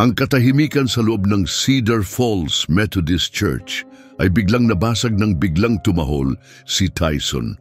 Ang katahimikan sa loob ng Cedar Falls Methodist Church ay biglang nabasag ng biglang tumahol si Tyson.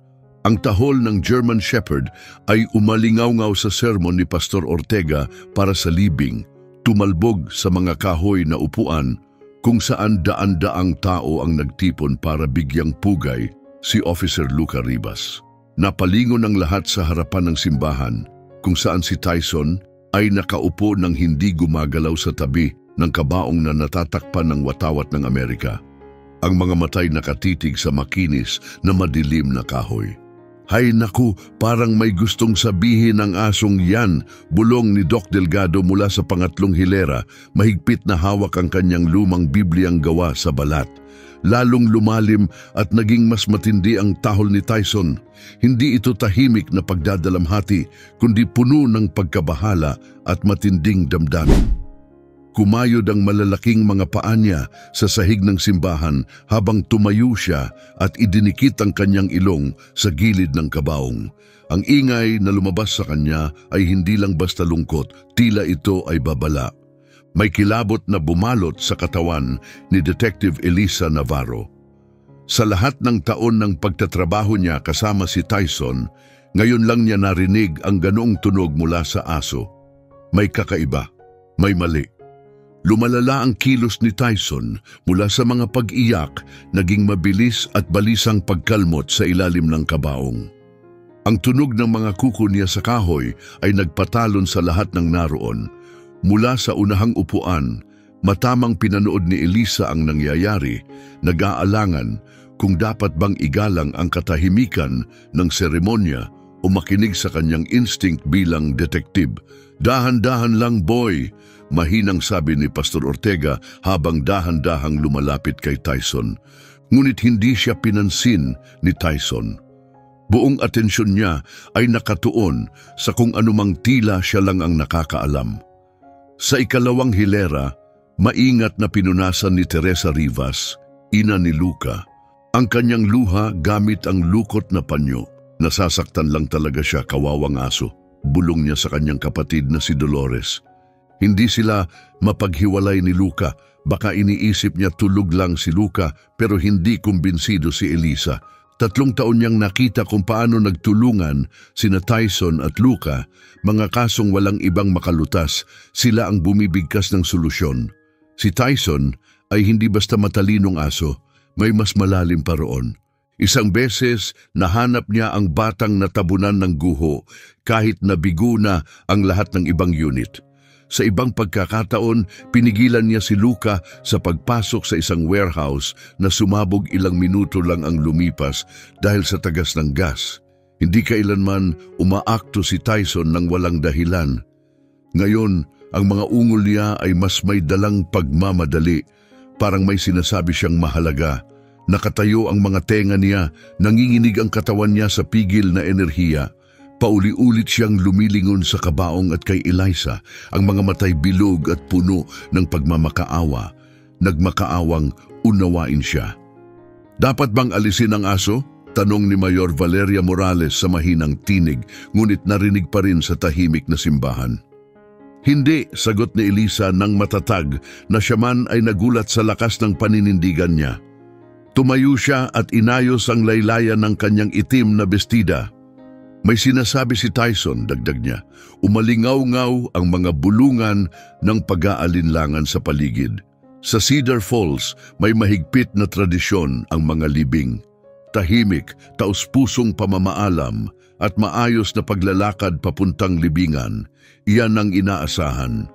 Ang tahol ng German Shepherd ay umalingaw-ngaw sa sermon ni Pastor Ortega para sa libing, tumalbog sa mga kahoy na upuan kung saan daan-daang tao ang nagtipon para bigyang pugay si Officer Luca Ribas. Napalingon ang lahat sa harapan ng simbahan kung saan si Tyson ay nakaupo ng hindi gumagalaw sa tabi ng kabaong na natatakpan ng watawat ng Amerika. Ang mga matay nakatitig sa makinis na madilim na kahoy. Hay naku, parang may gustong sabihin ng asong yan, bulong ni Doc Delgado mula sa pangatlong hilera, mahigpit na hawak ang kanyang lumang Bibliang gawa sa balat. Lalong lumalim at naging mas matindi ang tahol ni Tyson. Hindi ito tahimik na pagdadalamhati, kundi puno ng pagkabahala at matinding damdamin. Kumayod ang malalaking mga paa niya sa sahig ng simbahan habang tumayo siya at idinikit ang kanyang ilong sa gilid ng kabaong. Ang ingay na lumabas sa kanya ay hindi lang basta lungkot, tila ito ay babala. May kilabot na bumalot sa katawan ni Detective Elisa Navarro. Sa lahat ng taon ng pagtatrabaho niya kasama si Tyson, ngayon lang niya narinig ang ganoong tunog mula sa aso. May kakaiba, may mali. Lumalala ang kilos ni Tyson mula sa mga pag-iyak, naging mabilis at balisang pagkalmot sa ilalim ng kabaong. Ang tunog ng mga kuko niya sa kahoy ay nagpatalon sa lahat ng naroon. Mula sa unahang upuan, matamang pinanood ni Elisa ang nangyayari, nag-aalangan kung dapat bang igalang ang katahimikan ng seremonya o makinig sa kanyang instinct bilang detective. Dahan-dahan lang, boy, mahinang sabi ni Pastor Ortega habang dahan-dahang lumalapit kay Tyson. Ngunit hindi siya pinansin ni Tyson. Buong atensyon niya ay nakatuon sa kung anumang tila siya lang ang nakakaalam. Sa ikalawang hilera, maingat na pinunasan ni Teresa Rivas, ina ni Luca, ang kanyang luha gamit ang lukot na panyo. Nasasaktan lang talaga siya, kawawang aso, bulong niya sa kanyang kapatid na si Dolores. Hindi sila mapaghiwalay ni Luca, baka iniisip niya tulog lang si Luca pero hindi kumbinsido si Elisa. 3 taon niyang nakita kung paano nagtulungan sina Tyson at Luca, mga kasong walang ibang makalutas, sila ang bumibigkas ng solusyon. Si Tyson ay hindi basta matalinong aso, may mas malalim pa roon. Isang beses nahanap niya ang batang natabunan ng guho kahit nabigo na ang lahat ng ibang unit. Sa ibang pagkakataon, pinigilan niya si Luca sa pagpasok sa isang warehouse na sumabog ilang minuto lang ang lumipas dahil sa tagas ng gas. Hindi kailanman umaakto si Tyson ng walang dahilan. Ngayon, ang mga ungol niya ay mas may dalang pagmamadali, parang may sinasabi siyang mahalaga. Nakatayo ang mga tenga niya, nanginginig ang katawan niya sa pigil na enerhiya. Pauli-ulit siyang lumilingon sa kabaong at kay Eliza, ang mga matay bilog at puno ng pagmamakaawa. Nagmakaawang unawain siya. Dapat bang alisin ang aso? Tanong ni Mayor Valeria Morales sa mahinang tinig, ngunit narinig pa rin sa tahimik na simbahan. Hindi, sagot ni Elisa nang matatag na siya man ay nagulat sa lakas ng paninindigan niya. Tumayo siya at inayos ang laylayan ng kanyang itim na bestida. May sinasabi si Tyson, dagdag niya, umalingaw-ngaw ang mga bulungan ng pag-aalinlangan sa paligid. Sa Cedar Falls, may mahigpit na tradisyon ang mga libing. Tahimik, taus-pusong pamamaalam at maayos na paglalakad papuntang libingan, iyan ang inaasahan.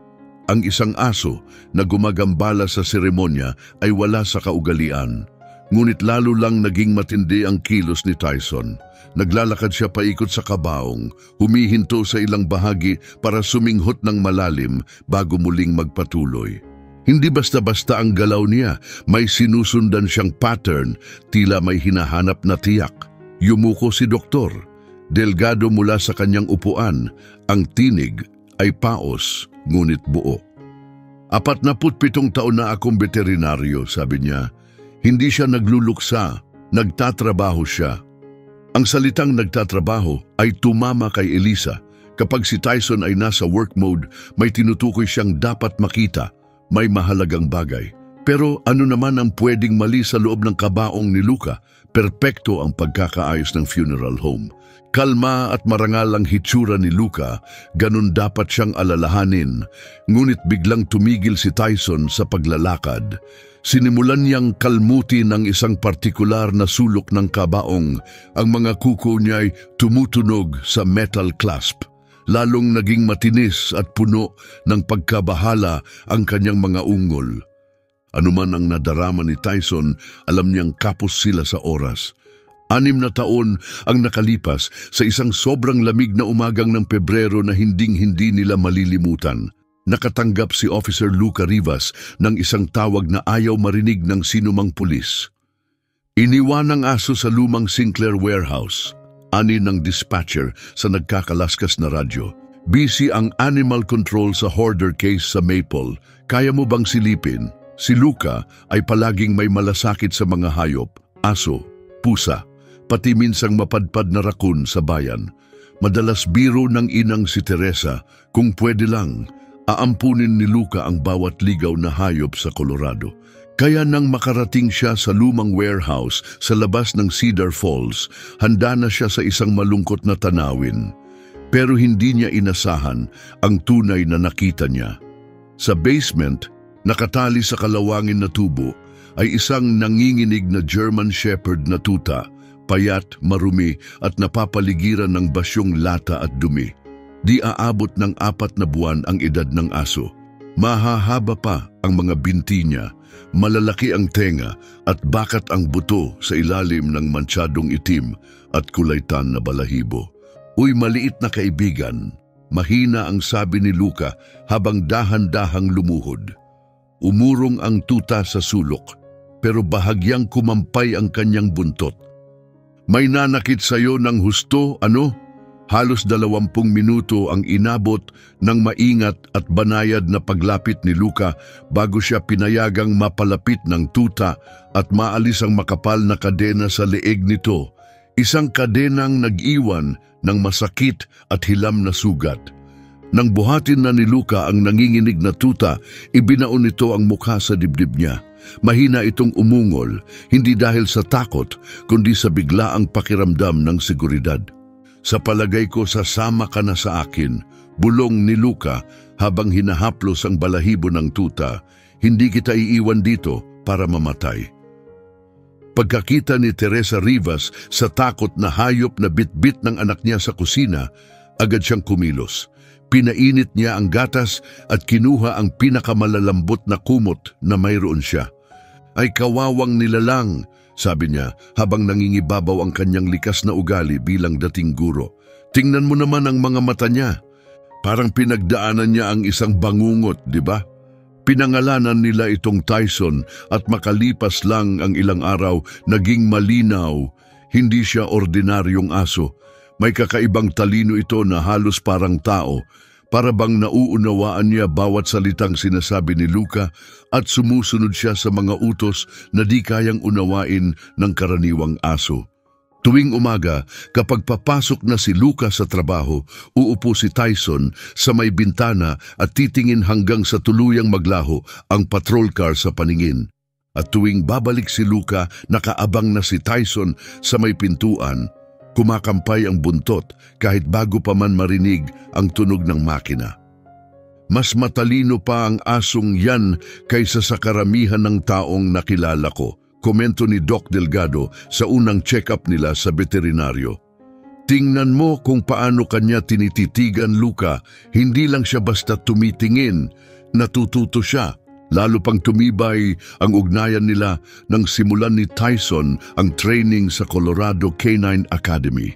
Ang isang aso na gumagambala sa seremonya ay wala sa kaugalian. Ngunit lalo lang naging matindi ang kilos ni Tyson. Naglalakad siya paikot sa kabaong, humihinto sa ilang bahagi para suminghot ng malalim bago muling magpatuloy. Hindi basta-basta ang galaw niya, may sinusundan siyang pattern, tila may hinahanap na tiyak. Yumuko si Doktor. Delgado mula sa kanyang upuan, ang tinig ay paos, ngunit buo. 47 taon na akong veterinaryo, sabi niya. Hindi siya nagluluksa, nagtatrabaho siya. Ang salitang nagtatrabaho ay tumama kay Elisa, Kapag si Tyson ay nasa work mode, may tinutukoy siyang dapat makita, may mahalagang bagay. Pero ano naman ang pwedeng mali sa loob ng kabaong ni Luca? Perpekto ang pagkakaayos ng funeral home. Kalma at marangal ang hitsura ni Luca, ganun dapat siyang alalahanin. Ngunit biglang tumigil si Tyson sa paglalakad. Sinimulan niyang kalmutin ang isang partikular na sulok ng kabaong. Ang mga kuko niya ay tumutunog sa metal clasp. Lalong naging matinis at puno ng pagkabahala ang kanyang mga ungol. Anuman ang nadarama ni Tyson, alam niyang kapos sila sa oras. 6 na taon ang nakalipas sa isang sobrang lamig na umagang ng Pebrero na hinding-hindi nila malilimutan. Nakatanggap si Officer Luca Rivas ng isang tawag na ayaw marinig ng sinumang pulis. Iniwan ang aso sa lumang Sinclair warehouse. Ani ng dispatcher sa nagkakalaskas na radyo. Busy ang animal control sa hoarder case sa Maple. Kaya mo bang silipin? Si Luca ay palaging may malasakit sa mga hayop, aso, pusa, pati minsang mapadpad na raccoon sa bayan. Madalas biro ng inang si Teresa, kung pwede lang, aampunin ni Luca ang bawat ligaw na hayop sa Colorado. Kaya nang makarating siya sa lumang warehouse sa labas ng Cedar Falls, handa na siya sa isang malungkot na tanawin. Pero hindi niya inasahan ang tunay na nakita niya. Sa basement, nakatali sa kalawangin na tubo, ay isang nanginginig na German Shepherd na tuta, payat, marumi at napapaligiran ng basyong lata at dumi. Di aabot ng 4 na buwan ang edad ng aso. Mahahaba pa ang mga binti niya, malalaki ang tenga at bakat ang buto sa ilalim ng mantsadong itim at kulaytan na balahibo. Uy, maliit na kaibigan, mahina ang sabi ni Luca habang dahan-dahang lumuhod. Umurong ang tuta sa sulok, pero bahagyang kumampay ang kanyang buntot. May nanakit sa'yo ng husto, ano? Halos 20 minuto ang inabot ng maingat at banayad na paglapit ni Luca bago siya pinayagang mapalapit ng tuta at maalis ang makapal na kadena sa leeg nito. Isang kadenang nag-iwan ng masakit at hilam na sugat. Nang buhatin na ni Luca ang nanginginig na tuta, ibinaon nito ang mukha sa dibdib niya. Mahina itong umungol, hindi dahil sa takot, kundi sa biglaang pakiramdam ng seguridad. Sa palagay ko, sasama ka na sa akin, bulong ni Luca habang hinahaplos ang balahibo ng tuta. Hindi kita iiwan dito para mamatay. Pagkakita ni Teresa Rivas sa takot na hayop na bitbit ng anak niya sa kusina, agad siyang kumilos. Pinainit niya ang gatas at kinuha ang pinakamalalambot na kumot na mayroon siya. Ay kawawang nilalang, sabi niya habang nangingibabaw ang kanyang likas na ugali bilang dating guro. Tingnan mo naman ang mga mata niya. Parang pinagdaanan niya ang isang bangungot, di ba? Pinangalanan nila itong Tyson at makalipas lang ang ilang araw, naging malinaw. Hindi siya ordinaryong aso. May kakaibang talino ito na halos parang tao. Para bang nauunawaan niya bawat salitang sinasabi ni Luca at sumusunod siya sa mga utos na di kayang unawain ng karaniwang aso. Tuwing umaga, kapag papasok na si Luca sa trabaho, uupo si Tyson sa may bintana at titingin hanggang sa tuluyang maglaho ang patrol car sa paningin. At tuwing babalik si Luca, nakaabang na si Tyson sa may pintuan. Kumakampay ang buntot kahit bago pa man marinig ang tunog ng makina. Mas matalino pa ang asong yan kaysa sa karamihan ng taong nakilala ko, komento ni Doc Delgado sa unang check-up nila sa veterinaryo. Tingnan mo kung paano kanya tinititigan, Luca. Hindi lang siya basta tumitingin, natututo siya. Lalo pang tumibay ang ugnayan nila nang simulan ni Tyson ang training sa Colorado Canine Academy.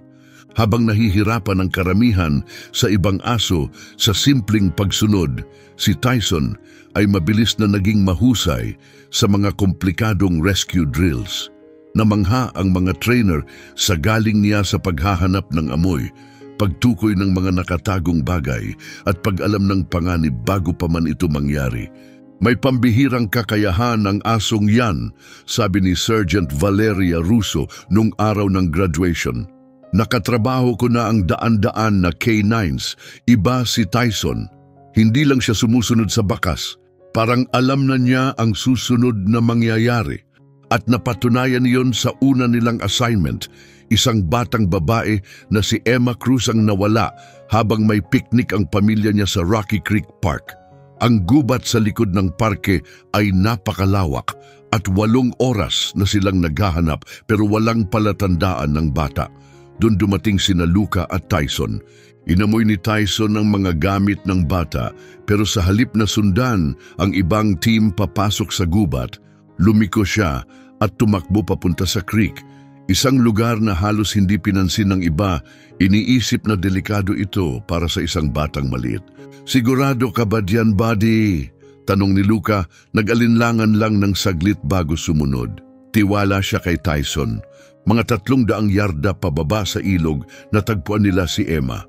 Habang nahihirapan ang karamihan sa ibang aso sa simpleng pagsunod, si Tyson ay mabilis na naging mahusay sa mga komplikadong rescue drills. Namangha ang mga trainer sa galing niya sa paghahanap ng amoy, pagtukoy ng mga nakatagong bagay at pag-alam ng panganib bago pa man ito mangyari. May pambihirang kakayahan ang asong yan, sabi ni Sergeant Valeria Russo nung araw ng graduation. Nakatrabaho ko na ang daan-daan na K9s. Iba si Tyson. Hindi lang siya sumusunod sa bakas. Parang alam na niya ang susunod na mangyayari. At napatunayan niyon sa una nilang assignment, isang batang babae na si Emma Cruz ang nawala habang may picnic ang pamilya niya sa Rocky Creek Park. Ang gubat sa likod ng parke ay napakalawak at 8 oras na silang naghahanap pero walang palatandaan ng bata. Doon dumating sina Luca at Tyson. Inamoy ni Tyson ang mga gamit ng bata pero sa halip na sundan ang ibang team papasok sa gubat, lumiko siya at tumakbo papunta sa creek. Isang lugar na halos hindi pinansin ng iba, iniisip na delikado ito para sa isang batang maliit. "Sigurado ka ba diyan, buddy?" tanong ni Luca, nag-alinlangan lang ng saglit bago sumunod. Tiwala siya kay Tyson. Mga 300 yarda pababa sa ilog, natagpuan nila si Emma.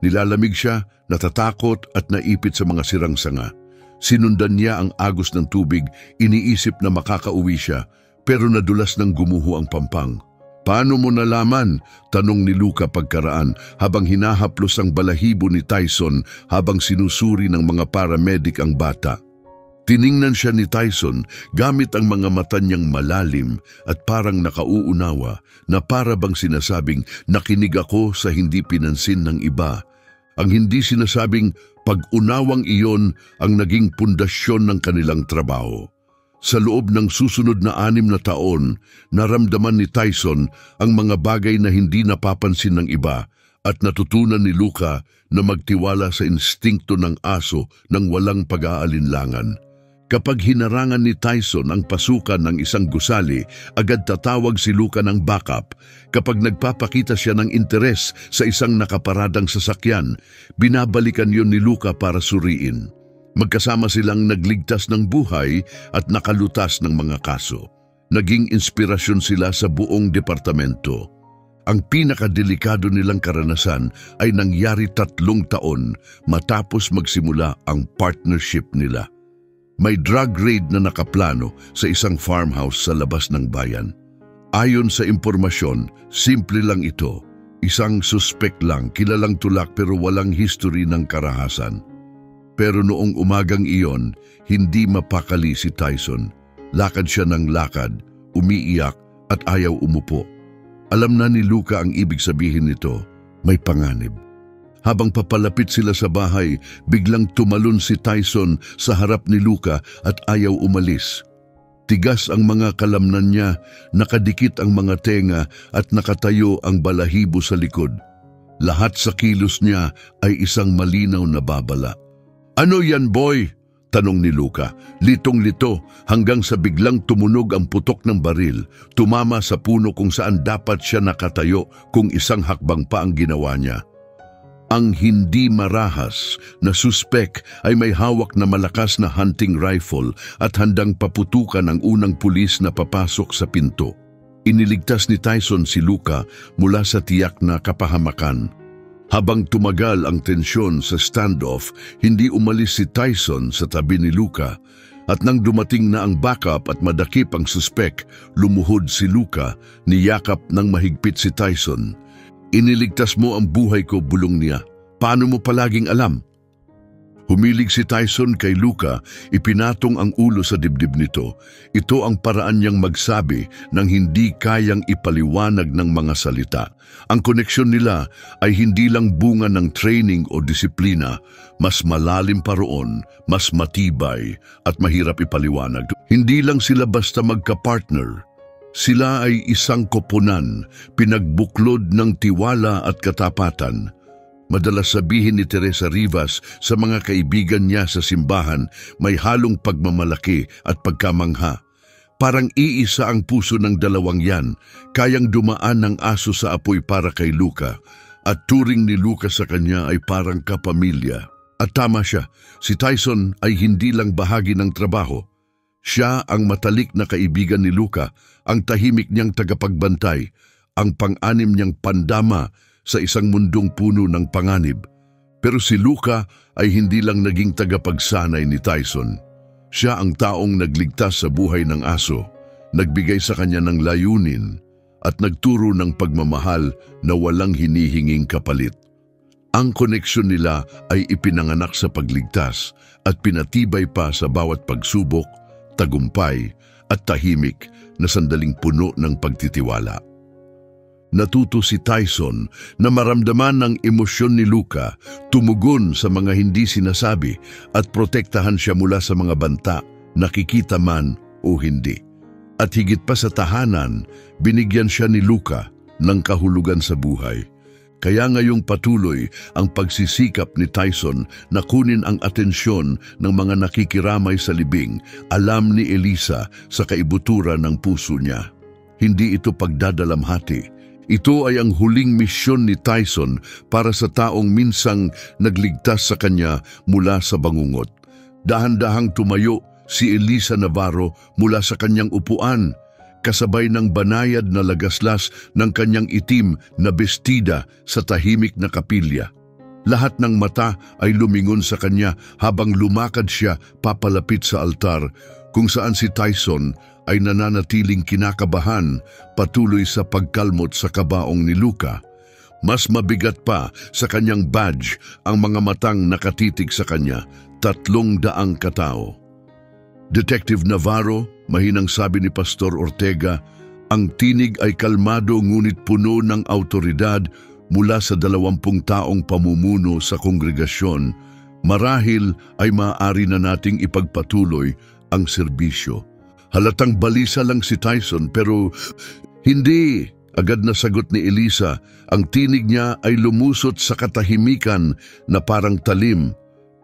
Nilalamig siya, natatakot at naipit sa mga sirang sanga. Sinundan niya ang agos ng tubig, iniisip na makakauwi siya, pero nadulas ng gumuho ang pampang. "Paano mo nalaman?" tanong ni Luca pagkaraan habang hinahaplos ang balahibo ni Tyson habang sinusuri ng mga paramedic ang bata. Tiningnan siya ni Tyson gamit ang mga mata niyang malalim at parang nakauunawa na para bang sinasabing, "Nakinig ako sa hindi pinansin ng iba." Ang hindi sinasabing pag-unawang iyon ang naging pundasyon ng kanilang trabaho. Sa loob ng susunod na 6 na taon, naramdaman ni Tyson ang mga bagay na hindi napapansin ng iba at natutunan ni Luca na magtiwala sa instinkto ng aso nang walang pag-aalinlangan. Kapag hinarangan ni Tyson ang pasukan ng isang gusali, agad tatawag si Luca ng backup. Kapag nagpapakita siya ng interes sa isang nakaparadang sasakyan, binabalikan yon ni Luca para suriin. Magkasama silang nagligtas ng buhay at nakalutas ng mga kaso. Naging inspirasyon sila sa buong departamento. Ang pinakadelikado nilang karanasan ay nangyari 3 taon matapos magsimula ang partnership nila. May drug raid na nakaplano sa isang farmhouse sa labas ng bayan. Ayon sa impormasyon, simple lang ito. Isang suspect lang, kilalang tulak pero walang history ng karahasan. Pero noong umagang iyon, hindi mapakali si Tyson. Lakad siya ng lakad, umiiyak at ayaw umupo. Alam na ni Luca ang ibig sabihin nito, may panganib. Habang papalapit sila sa bahay, biglang tumalon si Tyson sa harap ni Luca at ayaw umalis. Tigas ang mga kalamnan niya, nakadikit ang mga tenga at nakatayo ang balahibo sa likod. Lahat sa kilos niya ay isang malinaw na babala. "Ano yan, boy?" tanong ni Luca. Litong-lito hanggang sa biglang tumunog ang putok ng baril, tumama sa puno kung saan dapat siya nakatayo kung isang hakbang pa ang ginawa niya. Ang hindi marahas na suspek ay may hawak na malakas na hunting rifle at handang paputukan ang unang pulis na papasok sa pinto. Iniligtas ni Tyson si Luca mula sa tiyak na kapahamakan. Habang tumagal ang tensyon sa standoff, hindi umalis si Tyson sa tabi ni Luca at nang dumating na ang backup at madakip ang suspek, lumuhod si Luca, niyakap ng mahigpit si Tyson. "Iniligtas mo ang buhay ko," bulong niya. "Paano mo palaging alam?" Humilig si Tyson kay Luca, ipinatong ang ulo sa dibdib nito. Ito ang paraan niyang magsabi ng hindi kayang ipaliwanag ng mga salita. Ang koneksyon nila ay hindi lang bunga ng training o disiplina, mas malalim pa roon, mas matibay at mahirap ipaliwanag. Hindi lang sila basta magka-partner. Sila ay isang koponan, pinagbuklod ng tiwala at katapatan. Madalas sabihin ni Teresa Rivas sa mga kaibigan niya sa simbahan, may halong pagmamalaki at pagkamangha. Parang iisa ang puso ng dalawang yan, kayang dumaan ng aso sa apoy para kay Luca, at turing ni Luca sa kanya ay parang kapamilya. At tama siya, si Tyson ay hindi lang bahagi ng trabaho. Siya ang matalik na kaibigan ni Luca, ang tahimik niyang tagapagbantay, ang pang-anim niyang pandama sa isang mundong puno ng panganib. Pero si Luca ay hindi lang naging tagapagsanay ni Tyson. Siya ang taong nagligtas sa buhay ng aso, nagbigay sa kanya ng layunin, at nagturo ng pagmamahal na walang hinihinging kapalit. Ang koneksyon nila ay ipinanganak sa pagligtas at pinatibay pa sa bawat pagsubok, tagumpay at tahimik na sandaling puno ng pagtitiwala. Natuto si Tyson na maramdaman ng emosyon ni Luca, tumugon sa mga hindi sinasabi at protektahan siya mula sa mga banta, nakikita man o hindi. At higit pa sa tahanan, binigyan siya ni Luca ng kahulugan sa buhay. Kaya ngayong patuloy ang pagsisikap ni Tyson na kunin ang atensyon ng mga nakikiramay sa libing, alam ni Elisa sa kaibuturan ng puso niya. Hindi ito pagdadalamhati. Ito ay ang huling misyon ni Tyson para sa taong minsang nagligtas sa kanya mula sa bangungot. Dahan-dahang tumayo si Elisa Navarro mula sa kanyang upuan, kasabay ng banayad na lagaslas ng kanyang itim na bestida sa tahimik na kapilya. Lahat ng mata ay lumingon sa kanya habang lumakad siya papalapit sa altar, kung saan si Tyson ay nananatiling kinakabahan patuloy sa pagkalmot sa kabaong ni Luca. Mas mabigat pa sa kanyang badge ang mga matang nakatitig sa kanya, 300 katao. Detective Navarro, mahinang sabi ni Pastor Ortega, ang tinig ay kalmado ngunit puno ng autoridad mula sa 20 taong pamumuno sa kongregasyon. Marahil ay maaari na nating ipagpatuloy ang serbisyo. Halatang balisa lang si Tyson pero hindi. Agad na sagot ni Elisa, ang tinig niya ay lumusot sa katahimikan na parang talim.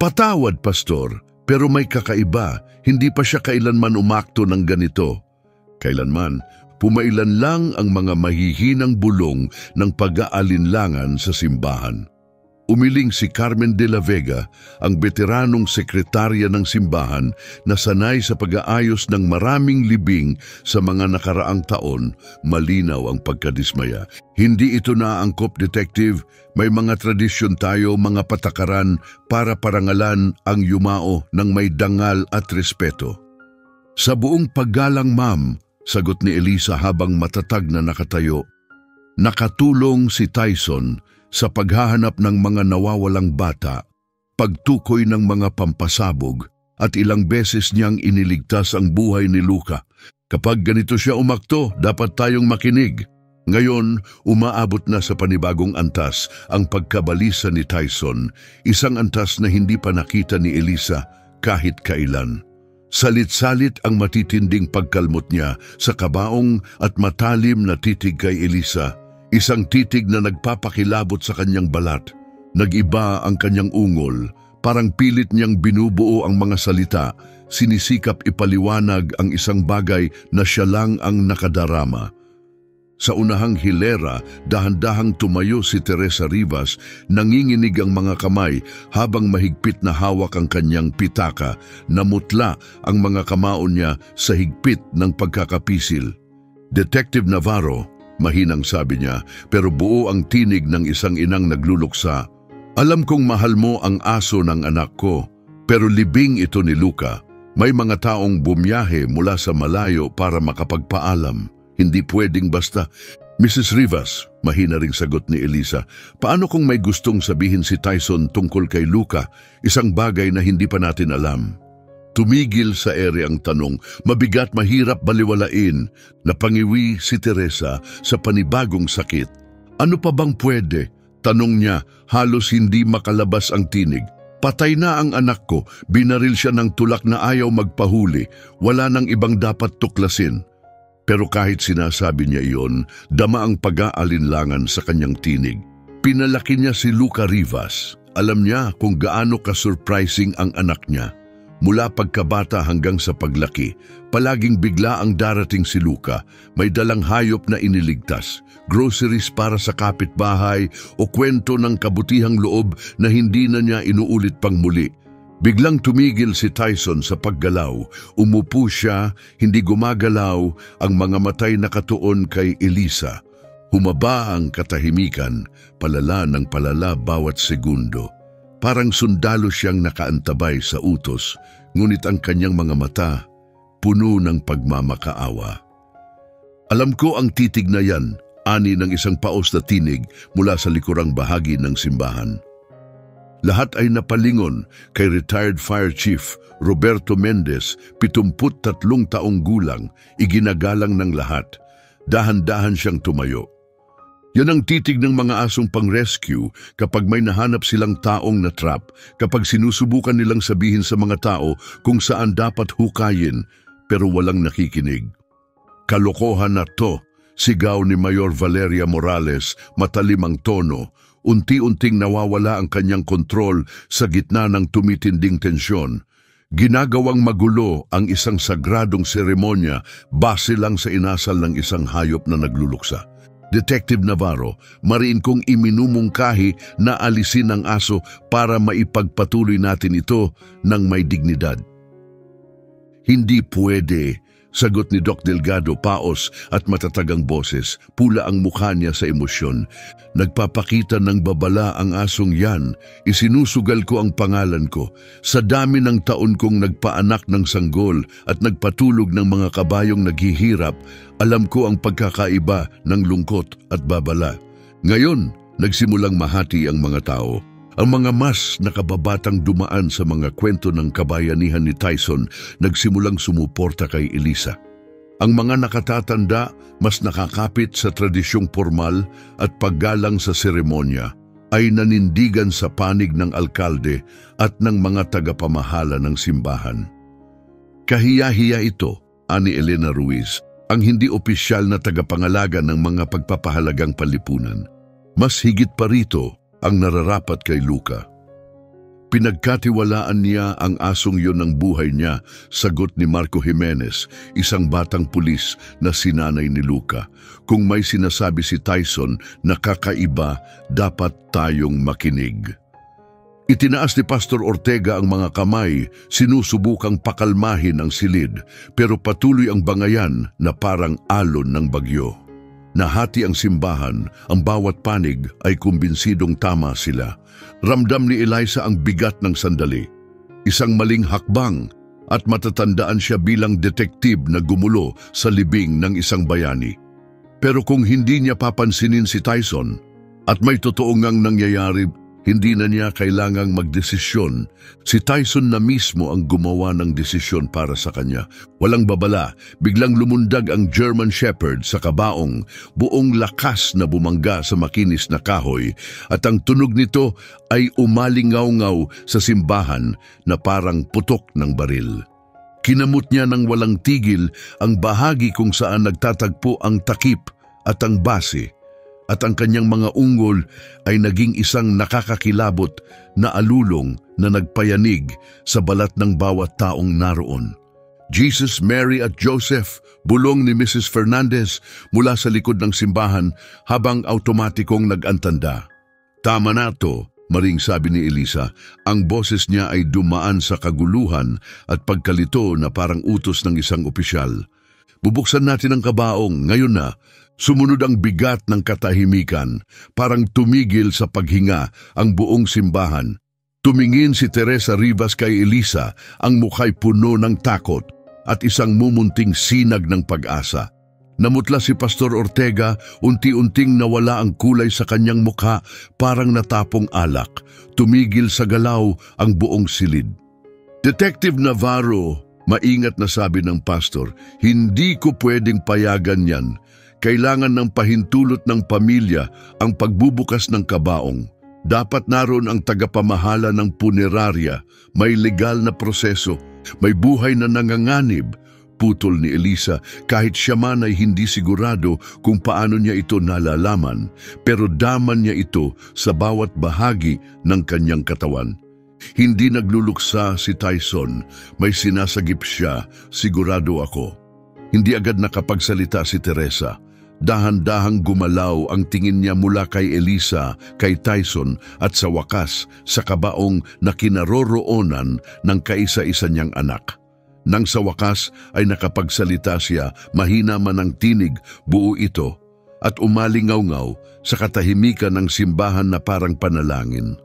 Patawad, Pastor, pero may kakaiba. Hindi pa siya kailanman umakto ng ganito. Kailanman, pumailan lang ang mga mahihinang bulong ng pag-aalinlangan sa simbahan. Umiling si Carmen de la Vega, ang veteranong sekretarya ng simbahan na sanay sa pag-aayos ng maraming libing sa mga nakaraang taon, malinaw ang pagkadismaya. Hindi ito naaangkop, Detective. May mga tradisyon tayo, mga patakaran para parangalan ang yumao ng may dangal at respeto. Sa buong paggalang, ma'am, sagot ni Elisa habang matatag na nakatayo. Nakatulong si Tyson sa paghahanap ng mga nawawalang bata, pagtukoy ng mga pampasabog, at ilang beses niyang iniligtas ang buhay ni Luca. Kapag ganito siya umakto, dapat tayong makinig. Ngayon, umaabot na sa panibagong antas ang pagkabalisa ni Tyson, isang antas na hindi pa nakita ni Elisa kahit kailan. Salit-salit ang matitinding pagkalmot niya sa kabaong at matalim na titig kay Elisa. Isang titig na nagpapakilabot sa kanyang balat. Nag-iba ang kanyang ungol, parang pilit niyang binubuo ang mga salita, sinisikap ipaliwanag ang isang bagay na siya lang ang nakadarama. Sa unahang hilera, dahan-dahang tumayo si Teresa Rivas, nanginginig ang mga kamay habang mahigpit na hawak ang kanyang pitaka, namutla ang mga kamao niya sa higpit ng pagkakapisil. Detective Navarro, mahinang sabi niya, pero buo ang tinig ng isang inang nagluluksa. Alam kong mahal mo ang aso ng anak ko, pero libing ito ni Luca. May mga taong bumiyahe mula sa malayo para makapagpaalam. Hindi pwedeng basta. Mrs. Rivas, mahina ring sagot ni Elisa, paano kung may gustong sabihin si Tyson tungkol kay Luca, isang bagay na hindi pa natin alam? Tumigil sa ere ang tanong, mabigat, mahirap baliwalain. Napangiwi si Teresa sa panibagong sakit. Ano pa bang pwede? Tanong niya, halos hindi makalabas ang tinig. Patay na ang anak ko, binaril siya ng tulak na ayaw magpahuli, wala nang ibang dapat tuklasin. Pero kahit sinasabi niya iyon, dama ang pag-aalinlangan sa kanyang tinig. Pinalaki niya si Luca Rivas. Alam niya kung gaano ka-surprising ang anak niya. Mula pagkabata hanggang sa paglaki, palaging bigla ang darating si Luca. May dalang hayop na iniligtas, groceries para sa kapitbahay o kwento ng kabutihang loob na hindi na niya inuulit pang muli. Biglang tumigil si Tyson sa paggalaw. Umupo siya, hindi gumagalaw, ang mga matay nakatuon kay Elisa. Humaba ang katahimikan, palala ng palala bawat segundo. Parang sundalo siyang nakaantabay sa utos, ngunit ang kanyang mga mata, puno ng pagmamakaawa. Alam ko ang titig na yan, ani ng isang paos na tinig mula sa likurang bahagi ng simbahan. Lahat ay napalingon kay retired Fire Chief Roberto Mendez, 73 taong gulang, iginagalang ng lahat. Dahan-dahan siyang tumayo. Yan ang titig ng mga asong pang-rescue kapag may nahanap silang taong na-trap, kapag sinusubukan nilang sabihin sa mga tao kung saan dapat hukayin pero walang nakikinig. Kalokohan na to, sigaw ni Mayor Valeria Morales, matalim ang tono. Unti-unting nawawala ang kanyang kontrol sa gitna ng tumitinding tensyon. Ginagawang magulo ang isang sagradong seremonya base lang sa inasal ng isang hayop na nagluluksa. Detective Navarro, mariin kong iminumungkahi na alisin ang aso para maipagpatuloy natin ito ng may dignidad. Hindi pwede, sagot ni Doc Delgado, paos at matatagang boses. Pula ang mukha niya sa emosyon. Nagpapakita ng babala ang asong yan. Isinusugal ko ang pangalan ko. Sa dami ng taon kong nagpaanak ng sanggol at nagpatulog ng mga kabayong naghihirap, alam ko ang pagkakaiba ng lungkot at babala. Ngayon, nagsimulang mahati ang mga tao. Ang mga mas nakababatang dumaan sa mga kwento ng kabayanihan ni Tyson nagsimulang sumuporta kay Elisa. Ang mga nakatatanda mas nakakapit sa tradisyong formal at paggalang sa seremonya ay nanindigan sa panig ng alkalde at ng mga tagapamahala ng simbahan. Kahiya-hiya ito, ani Elena Ruiz, ang hindi opisyal na tagapangalaga ng mga pagpapahalagang palipunan. Mas higit pa rito ang nararapat kay Luca. Pinagkatiwalaan niya ang asong yon ng buhay niya, sagot ni Marco Jimenez, isang batang pulis na sinanay ni Luca. Kung may sinasabi si Tyson na kakaiba, dapat tayong makinig. Itinaas ni Pastor Ortega ang mga kamay, sinusubukang pakalmahin ang silid, pero patuloy ang bangayan na parang alon ng bagyo. Nahati ang simbahan, ang bawat panig ay kumbinsidong tama sila. Ramdam ni Eliza ang bigat ng sandali. Isang maling hakbang at matatandaan siya bilang detektib na gumulo sa libing ng isang bayani. Pero kung hindi niya papansinin si Tyson at may totoo ngang nangyayari, hindi na niya kailangang magdesisyon. Si Tyson na mismo ang gumawa ng desisyon para sa kanya. Walang babala, biglang lumundag ang German Shepherd sa kabaong, buong lakas na bumangga sa makinis na kahoy, at ang tunog nito ay umalingaw-ngaw sa simbahan na parang putok ng baril. Kinamot niya ng walang tigil ang bahagi kung saan nagtatagpo ang takip at ang base, at ang kanyang mga ungol ay naging isang nakakakilabot na alulong na nagpayanig sa balat ng bawat taong naroon. Jesus, Mary at Joseph, bulong ni Mrs. Fernandez mula sa likod ng simbahan habang automatikong nag-antanda. Tama na to, maring sabi ni Elisa. Ang boses niya ay dumaan sa kaguluhan at pagkalito na parang utos ng isang opisyal. Bubuksan natin ang kabaong, ngayon na. Sumunod ang bigat ng katahimikan, parang tumigil sa paghinga ang buong simbahan. Tumingin si Teresa Rivas kay Elisa, ang mukha'y puno ng takot at isang mumunting sinag ng pag-asa. Namutla si Pastor Ortega, unti-unting nawala ang kulay sa kanyang mukha, parang natapong alak. Tumigil sa galaw ang buong silid. Detective Navarro, maingat na sabi ng pastor, hindi ko pwedeng payagan yan. Kailangan ng pahintulot ng pamilya ang pagbubukas ng kabaong. Dapat naroon ang tagapamahala ng punerarya, may legal na proseso, may buhay na nanganganib. Putol ni Elisa, kahit siya man ay hindi sigurado kung paano niya ito nalalaman, pero daman niya ito sa bawat bahagi ng kanyang katawan. Hindi nagluluksa si Tyson, may sinasagip siya, sigurado ako. Hindi agad nakapagsalita si Teresa. Dahan-dahang gumalaw ang tingin niya mula kay Elisa, kay Tyson at sa wakas sa kabaong na kinaroroonan ng kaisa-isa niyang anak. Nang sa wakas ay nakapagsalita siya, mahina man ang tinig, buo ito, at umalingaw-ngaw sa katahimikan ng simbahan na parang panalangin.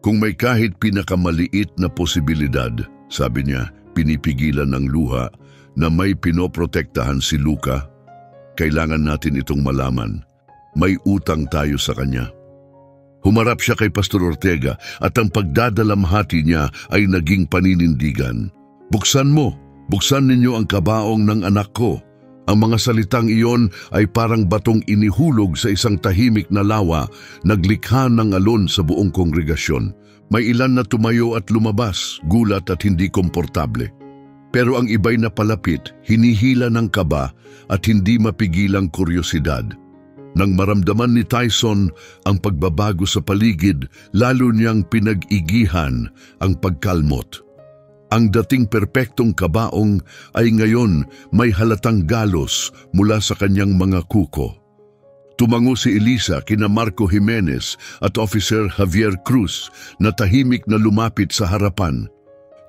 Kung may kahit pinakamaliit na posibilidad, sabi niya, pinipigilan ng luha, na may pinoprotektahan si Luca, Kailangan natin itong malaman. May utang tayo sa kanya. Humarap siya kay Pastor Ortega at ang pagdadalamhati niya ay naging paninindigan. Buksan mo, buksan ninyo ang kabaong ng anak ko. Ang mga salitang iyon ay parang batong inihulog sa isang tahimik na lawa, naglikha ng alon sa buong kongregasyon. May ilan na tumayo at lumabas, gulat at hindi komportable. Pero ang iba'y napalapit, hinihila ng kaba at hindi mapigilang kuryosidad. Nang maramdaman ni Tyson ang pagbabago sa paligid, lalo niyang pinag-igihan ang pagkalmot. Ang dating perpektong kabaong ay ngayon may halatang galos mula sa kanyang mga kuko. Tumango si Elisa kina Marco Jimenez at Officer Javier Cruz na tahimik na lumapit sa harapan.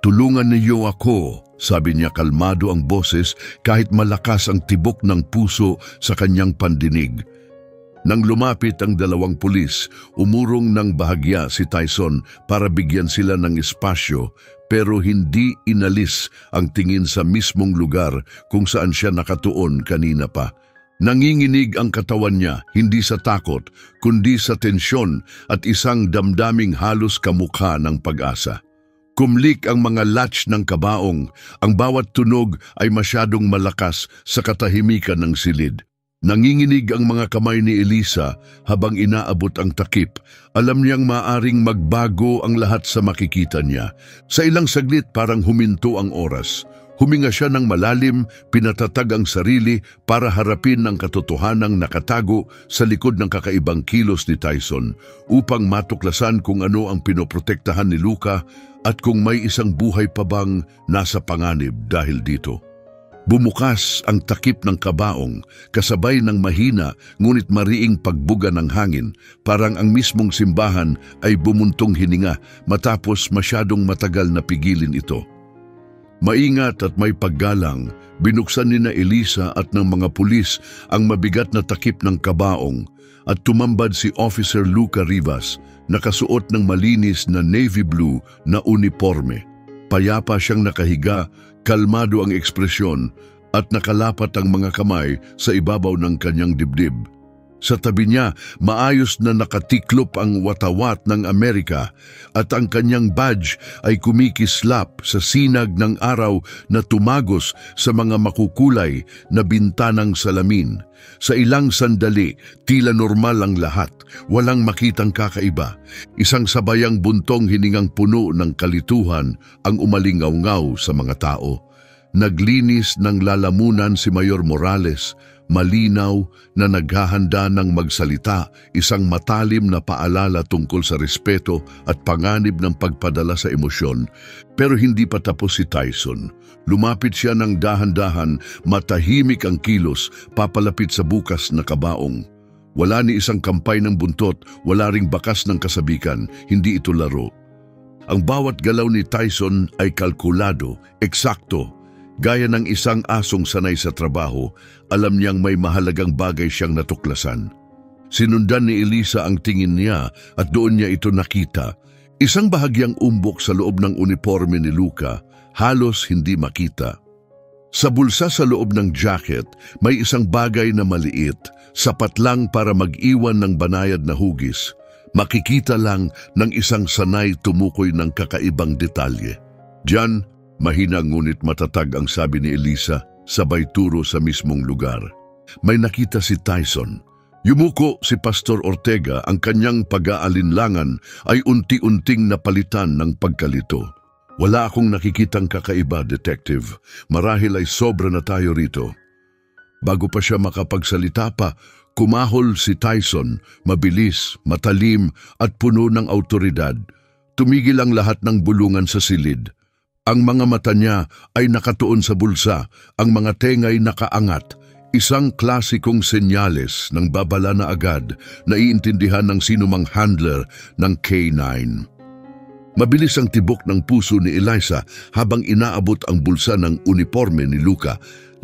"Tulungan niyo ako," sabi niya, kalmado ang boses kahit malakas ang tibok ng puso sa kanyang pandinig. Nang lumapit ang dalawang pulis, umurong ng bahagya si Tyson para bigyan sila ng espasyo, pero hindi inalis ang tingin sa mismong lugar kung saan siya nakatuon kanina pa. Nanginginig ang katawan niya, hindi sa takot, kundi sa tensyon at isang damdaming halos kamukha ng pag-asa. Kumlik ang mga latch ng kabaong, ang bawat tunog ay masyadong malakas sa katahimikan ng silid. Nanginginig ang mga kamay ni Elisa habang inaabot ang takip. Alam niyang maaring magbago ang lahat sa makikita niya. Sa ilang saglit parang huminto ang oras. Huminga siya ng malalim, pinatatag ang sarili para harapin ang katotohanang nakatago sa likod ng kakaibang kilos ni Tyson upang matuklasan kung ano ang pinoprotektahan ni Luca at kung may isang buhay pa bang nasa panganib dahil dito. Bumukas ang takip ng kabaong, kasabay ng mahina ngunit mariing pagbuga ng hangin, parang ang mismong simbahan ay bumuntong hininga matapos masyadong matagal na pigilin ito. Maingat at may paggalang, binuksan ni na Elisa at ng mga pulis ang mabigat na takip ng kabaong at tumambad si Officer Luca Rivas, nakasuot ng malinis na navy blue na uniforme. Payapa siyang nakahiga, kalmado ang ekspresyon at nakalapat ang mga kamay sa ibabaw ng kanyang dibdib. Sa tabi niya, maayos na nakatiklop ang watawat ng Amerika at ang kanyang badge ay kumikislap sa sinag ng araw na tumagos sa mga makukulay na bintanang salamin. Sa ilang sandali, tila normal ang lahat, walang makitang kakaiba. Isang sabayang buntong hiningang puno ng kalituhan ang umalingaw-ngaw sa mga tao. Naglinis ng lalamunan si Mayor Morales, malinaw na naghahanda ng magsalita, isang matalim na paalala tungkol sa respeto at panganib ng pagpadala sa emosyon. Pero hindi pa tapos si Tyson. Lumapit siya ng dahan-dahan, matahimik ang kilos, papalapit sa bukas na kabaong. Wala ni isang kampay ng buntot, wala ring bakas ng kasabikan, hindi ito laro. Ang bawat galaw ni Tyson ay kalkulado, eksakto. Gaya ng isang asong sanay sa trabaho, alam niyang may mahalagang bagay siyang natuklasan. Sinundan ni Elisa ang tingin niya at doon niya ito nakita. Isang bahagyang umbok sa loob ng uniforme ni Luca, halos hindi makita. Sa bulsa sa loob ng jacket, may isang bagay na maliit, sapat lang para mag-iwan ng banayad na hugis. Makikita lang ng isang sanay tumukoy ng kakaibang detalye. Diyan, mahina ngunit matatag ang sabi ni Elisa, sabay turo sa mismong lugar. May nakita si Tyson. Yumuko si Pastor Ortega, ang kanyang pag-aalinlangan ay unti-unting napalitan ng pagkalito. Wala akong nakikitang kakaiba, Detective. Marahil ay sobra na tayo rito. Bago pa siya makapagsalita pa, kumahol si Tyson, mabilis, matalim at puno ng autoridad. Tumigil ang lahat ng bulungan sa silid. Ang mga mata niya ay nakatuon sa bulsa, ang mga tengay nakaangat, isang klasikong senyales ng babala na agad na iintindihan ng sinumang handler ng K9. Mabilis ang tibok ng puso ni Elisa habang inaabot ang bulsa ng uniforme ni Luca.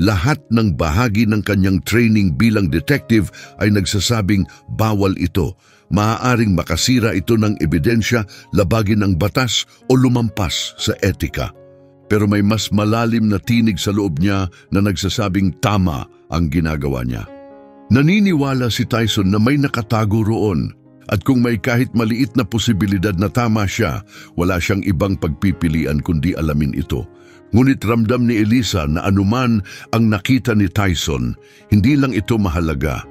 Lahat ng bahagi ng kanyang training bilang detective ay nagsasabing bawal ito. Maaaring makasira ito ng ebidensya, labagin ang batas o lumampas sa etika. pero may mas malalim na tinig sa loob niya na nagsasabing tama ang ginagawa niya. Naniniwala si Tyson na may nakatago roon at kung may kahit maliit na posibilidad na tama siya, wala siyang ibang pagpipilian kundi alamin ito. Ngunit ramdam ni Elisa na anuman ang nakita ni Tyson, hindi lang ito mahalaga.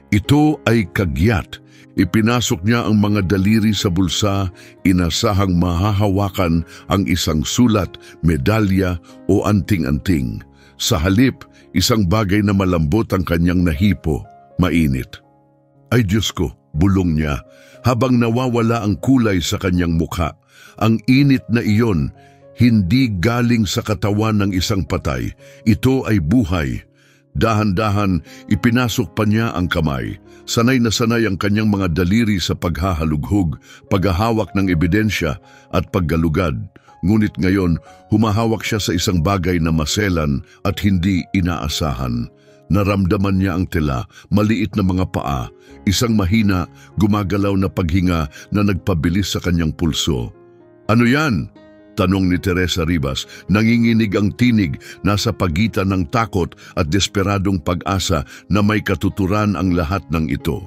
Ito ay kagyat. Ipinasok niya ang mga daliri sa bulsa, inasahang mahahawakan ang isang sulat, medalya o anting-anting. Sa halip, isang bagay na malambot ang kanyang nahipo, mainit. Ay Diyos ko, bulong niya, habang nawawala ang kulay sa kanyang mukha. Ang init na iyon, hindi galing sa katawan ng isang patay. Ito ay buhay. Dahan-dahan, ipinasok pa niya ang kamay. Sanay na sanay ang kanyang mga daliri sa paghahalughog, paghahawak ng ebidensya at paggalugad. Ngunit ngayon, humahawak siya sa isang bagay na maselan at hindi inaasahan. Naramdaman niya ang tela, maliit na mga paa, isang mahina, gumagalaw na paghinga na nagpabilis sa kanyang pulso. Ano yan? Tanong ni Teresa Ribas, nanginginig ang tinig, nasa pagitan ng takot at desperadong pag-asa na may katuturan ang lahat ng ito.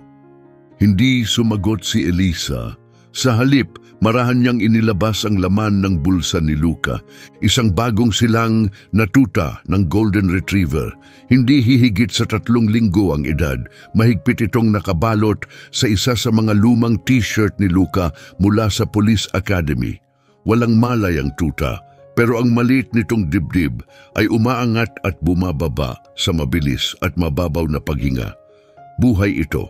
Hindi sumagot si Elisa. Sa halip, marahan niyang inilabas ang laman ng bulsa ni Luca, isang bagong silang na tuta ng Golden Retriever. Hindi hihigit sa 3 linggo ang edad, mahigpit itong nakabalot sa isa sa mga lumang t-shirt ni Luca mula sa Police Academy. Walang malay ang tuta, pero ang maliit nitong dibdib ay umaangat at bumababa sa mabilis at mababaw na paghinga. Buhay ito.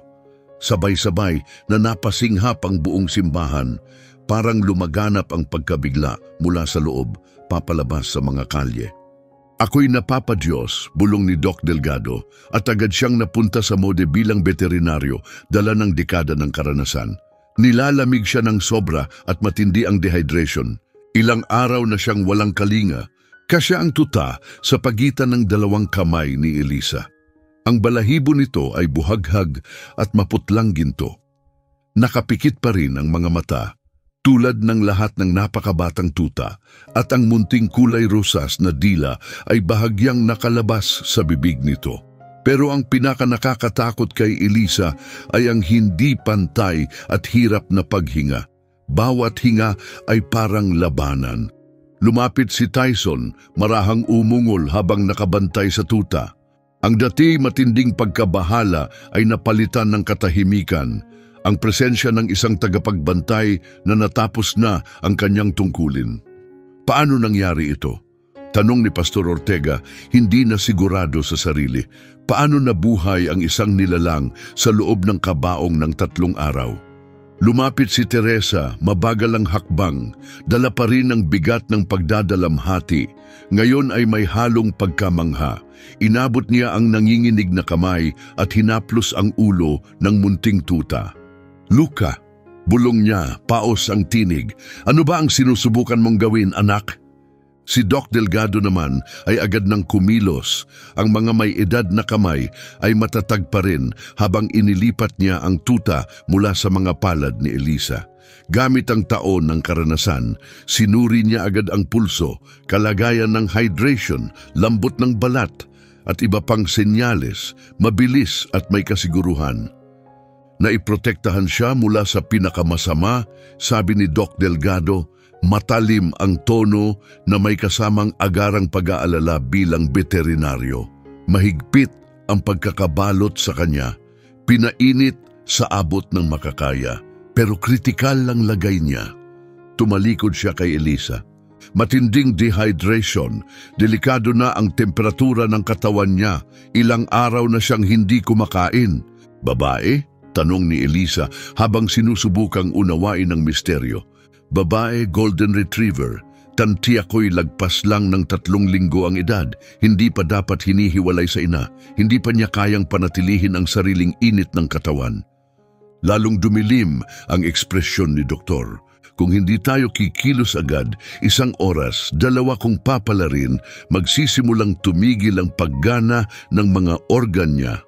Sabay-sabay na napasinghap ang buong simbahan, parang lumaganap ang pagkabigla mula sa loob, papalabas sa mga kalye. Ako'y napapadyos, bulong ni Doc Delgado, at agad siyang napunta sa mode bilang veterinaryo, dala ng dekada ng karanasan. Nilalamig siya ng sobra at matindi ang dehydration. Ilang araw na siyang walang kalinga. Kasya ang tuta sa pagitan ng 2 kamay ni Elisa. Ang balahibo nito ay buhaghag at maputlang ginto. Nakapikit pa rin ang mga mata, tulad ng lahat ng napakabatang tuta, at ang munting kulay rosas na dila ay bahagyang nakalabas sa bibig nito. Pero ang pinakanakakatakot kay Elisa ay ang hindi pantay at hirap na paghinga. Bawat hinga ay parang labanan. Lumapit si Tyson, marahang umungol habang nakabantay sa tuta. Ang dati matinding pagkabahala ay napalitan ng katahimikan, ang presensya ng isang tagapagbantay na natapos na ang kanyang tungkulin. Paano nangyari ito? Tanong ni Pastor Ortega, hindi na sigurado sa sarili. Paano nabuhay ang isang nilalang sa loob ng kabaong ng 3 araw? Lumapit si Teresa, mabagal ang hakbang, dala pa rin ang bigat ng pagdadalamhati. Ngayon ay may halong pagkamangha. Inabot niya ang nanginginig na kamay at hinaplos ang ulo ng munting tuta. Luca, bulong niya, paos ang tinig. Ano ba ang sinusubukan mong gawin, anak? Si Doc Delgado naman ay agad nang kumilos. Ang mga may edad na kamay ay matatag pa rin habang inilipat niya ang tuta mula sa mga palad ni Elisa. Gamit ang taon ng karanasan, sinuri niya agad ang pulso, kalagayan ng hydration, lambot ng balat, at iba pang senyales, mabilis at may kasiguruhan. Naiprotektahan siya mula sa pinakamasama, sabi ni Doc Delgado. Matalim ang tono na may kasamang agarang pag-aalala bilang veterinaryo. Mahigpit ang pagkakabalot sa kanya, pinainit sa abot ng makakaya, pero kritikal lang lagay niya. Tumalikod siya kay Elisa. Matinding dehydration, delikado na ang temperatura ng katawan niya, ilang araw na siyang hindi kumakain. Babae? Tanong ni Elisa habang sinusubukang unawain ang misteryo. Babae, Golden Retriever. Tantiya ko'y lagpas lang ng 3 linggo ang edad. Hindi pa dapat hinihiwalay sa ina. Hindi pa niya kayang panatilihin ang sariling init ng katawan. Lalong dumilim ang ekspresyon ni Doktor. Kung hindi tayo kikilos agad, 1 oras, 2 kong papalarin, magsisimulang tumigil ang paggana ng mga organ niya.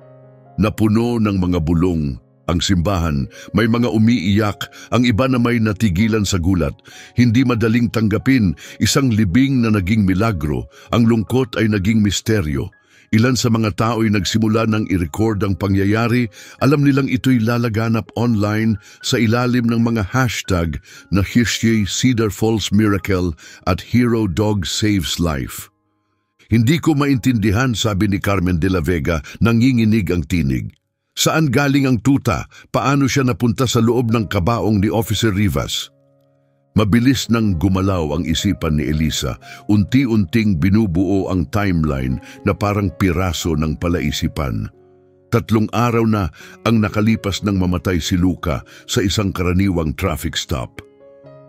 Napuno ng mga bulong, Ang simbahan, may mga umiiyak, ang iba na may natigilan sa gulat. Hindi madaling tanggapin, isang libing na naging milagro, ang lungkot ay naging misteryo. Ilan sa mga tao ay nagsimula ng i-record ang pangyayari, alam nilang ito'y lalaganap online sa ilalim ng mga hashtag na #Cedar Falls Miracle at Hero Dog Saves Life. Hindi ko maintindihan, sabi ni Carmen de la Vega, nanginginig ang tinig. Saan galing ang tuta? Paano siya napunta sa loob ng kabaong ni Officer Rivas? Mabilis nang gumalaw ang isipan ni Elisa. Unti-unting binubuo ang timeline na parang piraso ng palaisipan. 3 araw na ang nakalipas nang mamatay si Luca sa isang karaniwang traffic stop.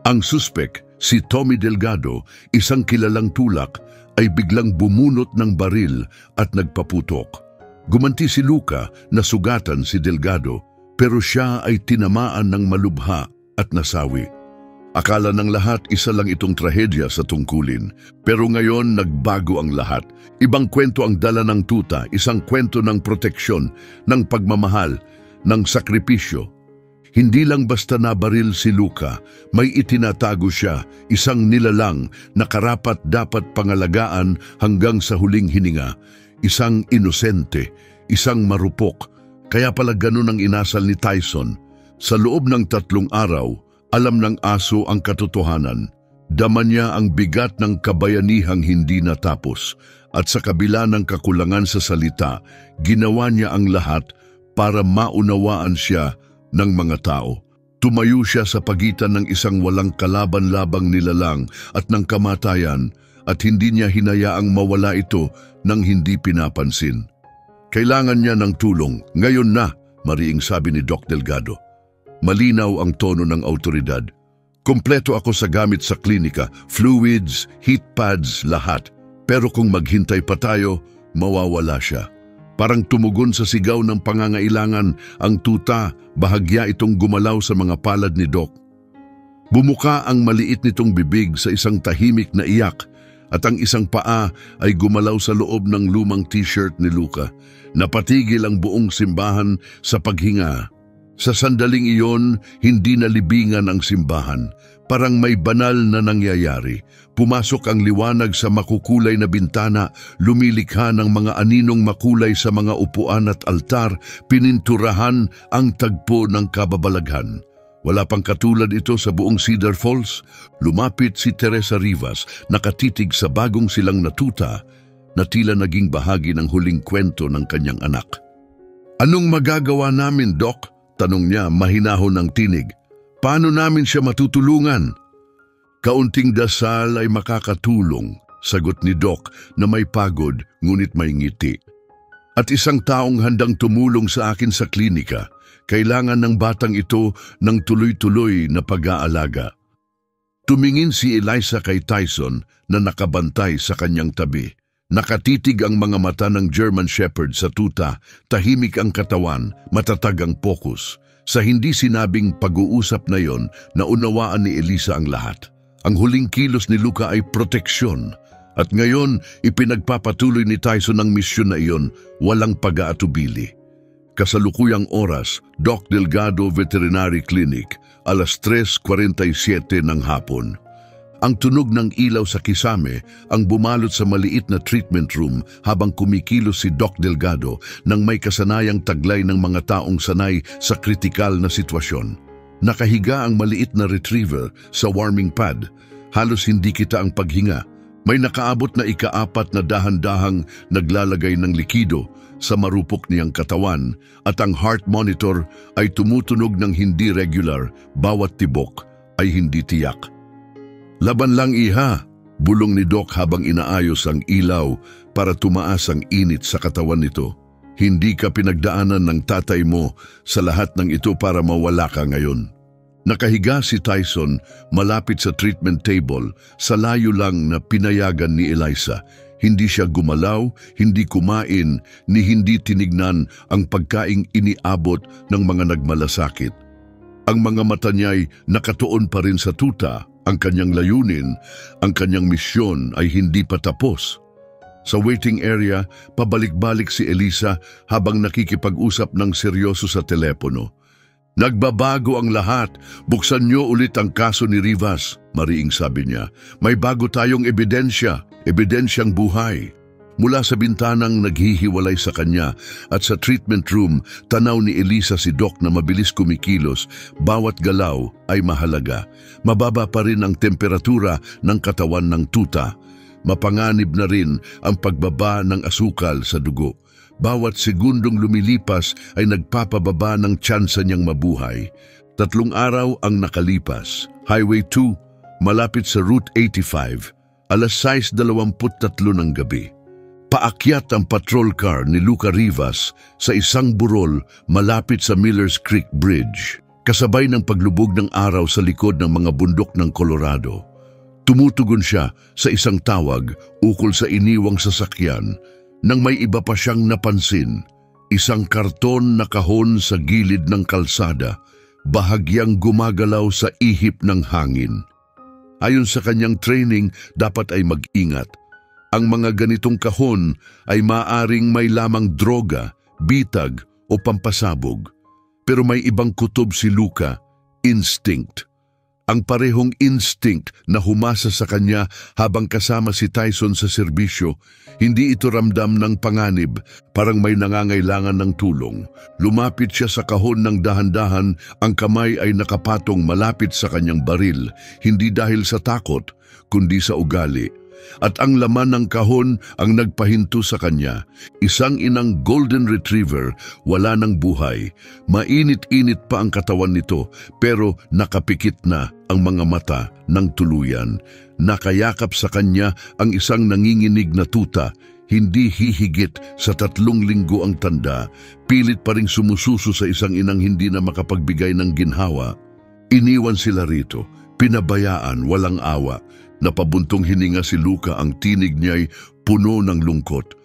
Ang suspek, si Tommy Delgado, isang kilalang tulak, ay biglang bumunot ng baril at nagpaputok. Gumanti si Luca na sugatan si Delgado, pero siya ay tinamaan ng malubha at nasawi. Akala ng lahat isa lang itong trahedya sa tungkulin, pero ngayon nagbago ang lahat. Ibang kwento ang dala ng tuta, isang kwento ng proteksyon, ng pagmamahal, ng sakripisyo. Hindi lang basta nabaril si Luca, may itinatago siya, isang nilalang na karapat dapat pangalagaan hanggang sa huling hininga. Isang inosente, isang marupok. Kaya pala ganun ang inasal ni Tyson. Sa loob ng 3 araw, alam ng aso ang katotohanan. Dama niya ang bigat ng kabayanihang hindi natapos. At sa kabila ng kakulangan sa salita, ginawa niya ang lahat para maunawaan siya ng mga tao. Tumayo siya sa pagitan ng isang walang kalaban-labang nilalang at ng kamatayan, at hindi niya hinayaang mawala ito nang hindi pinapansin. Kailangan niya ng tulong. Ngayon na, mariing sabi ni Doc Delgado. Malinaw ang tono ng autoridad. Kompleto ako sa gamit sa klinika, fluids, heat pads, lahat. Pero kung maghintay pa tayo, mawawala siya. Parang tumugon sa sigaw ng pangangailangan, ang tuta, bahagya itong gumalaw sa mga palad ni Doc. Bumuka ang maliit nitong bibig sa isang tahimik na iyak, at ang isang paa ay gumalaw sa loob ng lumang t-shirt ni Luca. Napatigil ang buong simbahan sa paghinga. Sa sandaling iyon, hindi nalibingan ang simbahan. Parang may banal na nangyayari. Pumasok ang liwanag sa makukulay na bintana, lumilikha ng mga aninong makulay sa mga upuan at altar, pininturahan ang tagpo ng kababalaghan. Wala pang katulad ito sa buong Cedar Falls. Lumapit si Teresa Rivas, nakatitig sa bagong silang natuta, na tila naging bahagi ng huling kwento ng kanyang anak. Anong magagawa namin, Doc? Tanong niya, mahinahon ng tinig. Paano namin siya matutulungan? Kaunting dasal ay makakatulong, sagot ni Doc na may pagod ngunit may ngiti. At isang taong handang tumulong sa akin sa klinika. Kailangan ng batang ito ng tuloy-tuloy na pag-aalaga. Tumingin si Elisa kay Tyson na nakabantay sa kanyang tabi. Nakatitig ang mga mata ng German Shepherd sa tuta, tahimik ang katawan, matatag ang pokus. Sa hindi sinabing pag-uusap na yon, naunawaan ni Elisa ang lahat. Ang huling kilos ni Luca ay proteksyon. At ngayon, ipinagpapatuloy ni Tyson ang misyon na iyon, walang pag-aatubili. Kasalukuyang oras, Doc Delgado Veterinary Clinic, 3:47 ng hapon. Ang tunog ng ilaw sa kisame ang bumalot sa maliit na treatment room habang kumikilos si Doc Delgado nang may kasanayang taglay ng mga taong sanay sa kritikal na sitwasyon. Nakahiga ang maliit na retriever sa warming pad. Halos hindi kita ang paghinga. May nakaabot na ika-4 na dahan-dahang naglalagay ng likido sa marupok niyang katawan at ang heart monitor ay tumutunog ng hindi regular, bawat tibok ay hindi tiyak. Laban lang iha, bulong ni Doc habang inaayos ang ilaw para tumaas ang init sa katawan nito. Hindi ka pinagdaanan ng tatay mo sa lahat ng ito para mawala ka ngayon. Nakahiga si Tyson malapit sa treatment table sa layo lang na pinayagan ni Elisa. Hindi siya gumalaw, hindi kumain, ni hindi tinignan ang pagkaing iniabot ng mga nagmalasakit. Ang mga mata niya'y nakatuon pa rin sa tuta, ang kanyang layunin, ang kanyang misyon ay hindi pa tapos. Sa waiting area, pabalik-balik si Elisa habang nakikipag-usap ng seryoso sa telepono. Nagbabago ang lahat. Buksan niyo ulit ang kaso ni Rivas, mariing sabi niya. May bago tayong ebidensyang buhay. Mula sa bintanang naghihiwalay sa kanya at sa treatment room, tanaw ni Elisa si Doc na mabilis kumikilos, bawat galaw ay mahalaga. Mababa pa rin ang temperatura ng katawan ng tuta. Mapanganib na rin ang pagbaba ng asukal sa dugo. Bawat segundong lumilipas ay nagpapababa ng tsansa niyang mabuhay. 3 araw ang nakalipas. Highway 2, malapit sa Route 85, alas 6:23 ng gabi. Paakyat ang patrol car ni Luca Rivas sa isang burol malapit sa Millers Creek Bridge, kasabay ng paglubog ng araw sa likod ng mga bundok ng Colorado. Tumutugon siya sa isang tawag ukol sa iniwang sasakyan nang may iba pa siyang napansin, isang karton na kahon sa gilid ng kalsada, bahagyang gumagalaw sa ihip ng hangin. Ayon sa kanyang training, dapat ay mag-ingat. Ang mga ganitong kahon ay maaring may lamang droga, bitag o pampasabog. Pero may ibang kutob si Luca, instinct. Ang parehong instinct na humasa sa kanya habang kasama si Tyson sa serbisyo, hindi ito ramdam ng panganib, parang may nangangailangan ng tulong. Lumapit siya sa kahon ng dahan-dahan, ang kamay ay nakapatong malapit sa kanyang baril, hindi dahil sa takot, kundi sa ugali. At ang laman ng kahon ang nagpahinto sa kanya. Isang inang golden retriever, wala ng buhay. Mainit-init pa ang katawan nito, pero nakapikit na ang mga mata ng tuluyan. Nakayakap sa kanya ang isang nanginginig na tuta. Hindi hihigit sa 3 linggo ang tanda. Pilit pa ring sumususo sa isang inang hindi na makapagbigay ng ginhawa. Iniwan sila rito, pinabayaan, walang awa. Napabuntong hininga si Luca, ang tinig niya'y puno ng lungkot.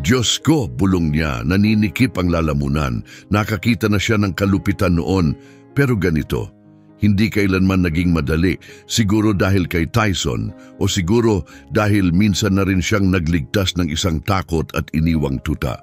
Diyos ko, bulong niya, naninikip ang lalamunan. Nakakita na siya ng kalupitan noon, pero ganito. Hindi kailanman naging madali, siguro dahil kay Tyson o siguro dahil minsan na rin siyang nagligtas ng isang takot at iniwang tuta.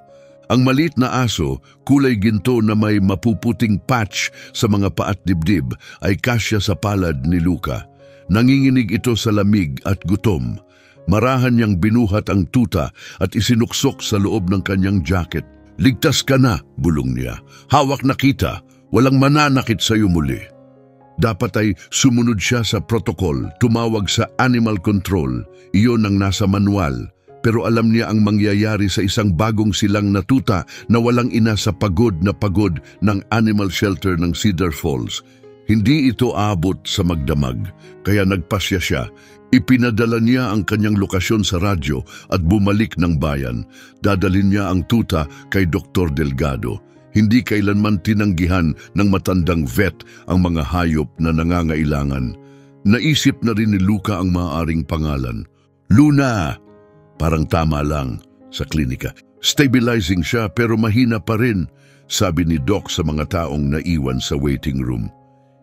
Ang maliit na aso, kulay ginto na may mapuputing patch sa mga paat dibdib, ay kasya sa palad ni Luca. Nanginginig ito sa lamig at gutom. Marahan niyang binuhat ang tuta at isinuksok sa loob ng kanyang jacket. Ligtas ka na, bulong niya. Hawak na kita, walang mananakit sa iyo muli. Dapat ay sumunod siya sa protocol, tumawag sa animal control. Iyon ang nasa manual. Pero alam niya ang mangyayari sa isang bagong silang na tuta na walang ina sa pagod ng animal shelter ng Cedar Falls. Hindi ito aabot sa magdamag, kaya nagpasya siya. Ipinadala niya ang kanyang lokasyon sa radyo at bumalik ng bayan. Dadalhin niya ang tuta kay Dr. Delgado. Hindi kailanman tinanggihan ng matandang vet ang mga hayop na nangangailangan. Naisip na rin ni Luca ang maaaring pangalan. Luna! Parang tama lang sa klinika. Stabilizing siya pero mahina pa rin, sabi ni Doc sa mga taong naiwan sa waiting room.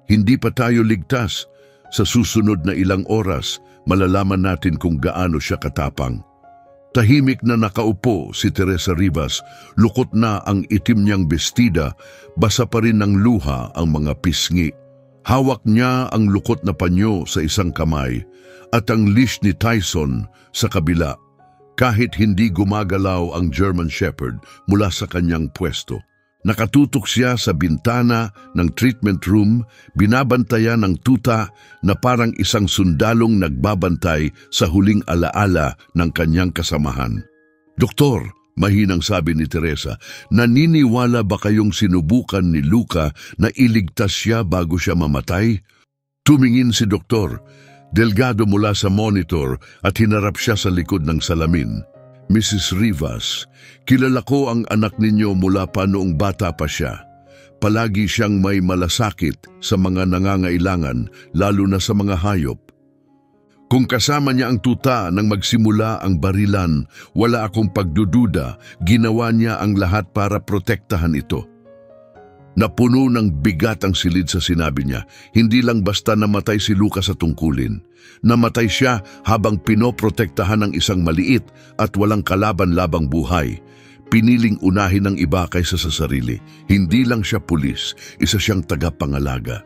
Hindi pa tayo ligtas. Sa susunod na ilang oras, malalaman natin kung gaano siya katapang. Tahimik na nakaupo si Teresa Rivas, lukot na ang itim niyang bestida, basa pa rin ng luha ang mga pisngi. Hawak niya ang lukot na panyo sa isang kamay at ang leash ni Tyson sa kabila, kahit hindi gumagalaw ang German Shepherd mula sa kanyang pwesto. Nakatutok siya sa bintana ng treatment room, binabantayan ng tuta na parang isang sundalong nagbabantay sa huling alaala ng kanyang kasamahan. Doktor, mahinang sabi ni Teresa, naniniwala ba kayong sinubukan ni Luca na iligtas siya bago siya mamatay? Tumingin si Doktor, Delgado mula sa monitor at hinarap siya sa likod ng salamin. Mrs. Rivas, kilala ko ang anak ninyo mula pa noong bata pa siya. Palagi siyang may malasakit sa mga nangangailangan, lalo na sa mga hayop. Kung kasama niya ang tuta nang magsimula ang barilan, wala akong pagdududa, ginawa niya ang lahat para protektahan ito. Napuno ng bigat ang silid sa sinabi niya. Hindi lang basta namatay si Luca sa tungkulin. Namatay siya habang pinoprotektahan ng isang maliit at walang kalaban-labang buhay. Piniling unahin ng iba kaysa sa sarili. Hindi lang siya pulis, isa siyang tagapangalaga.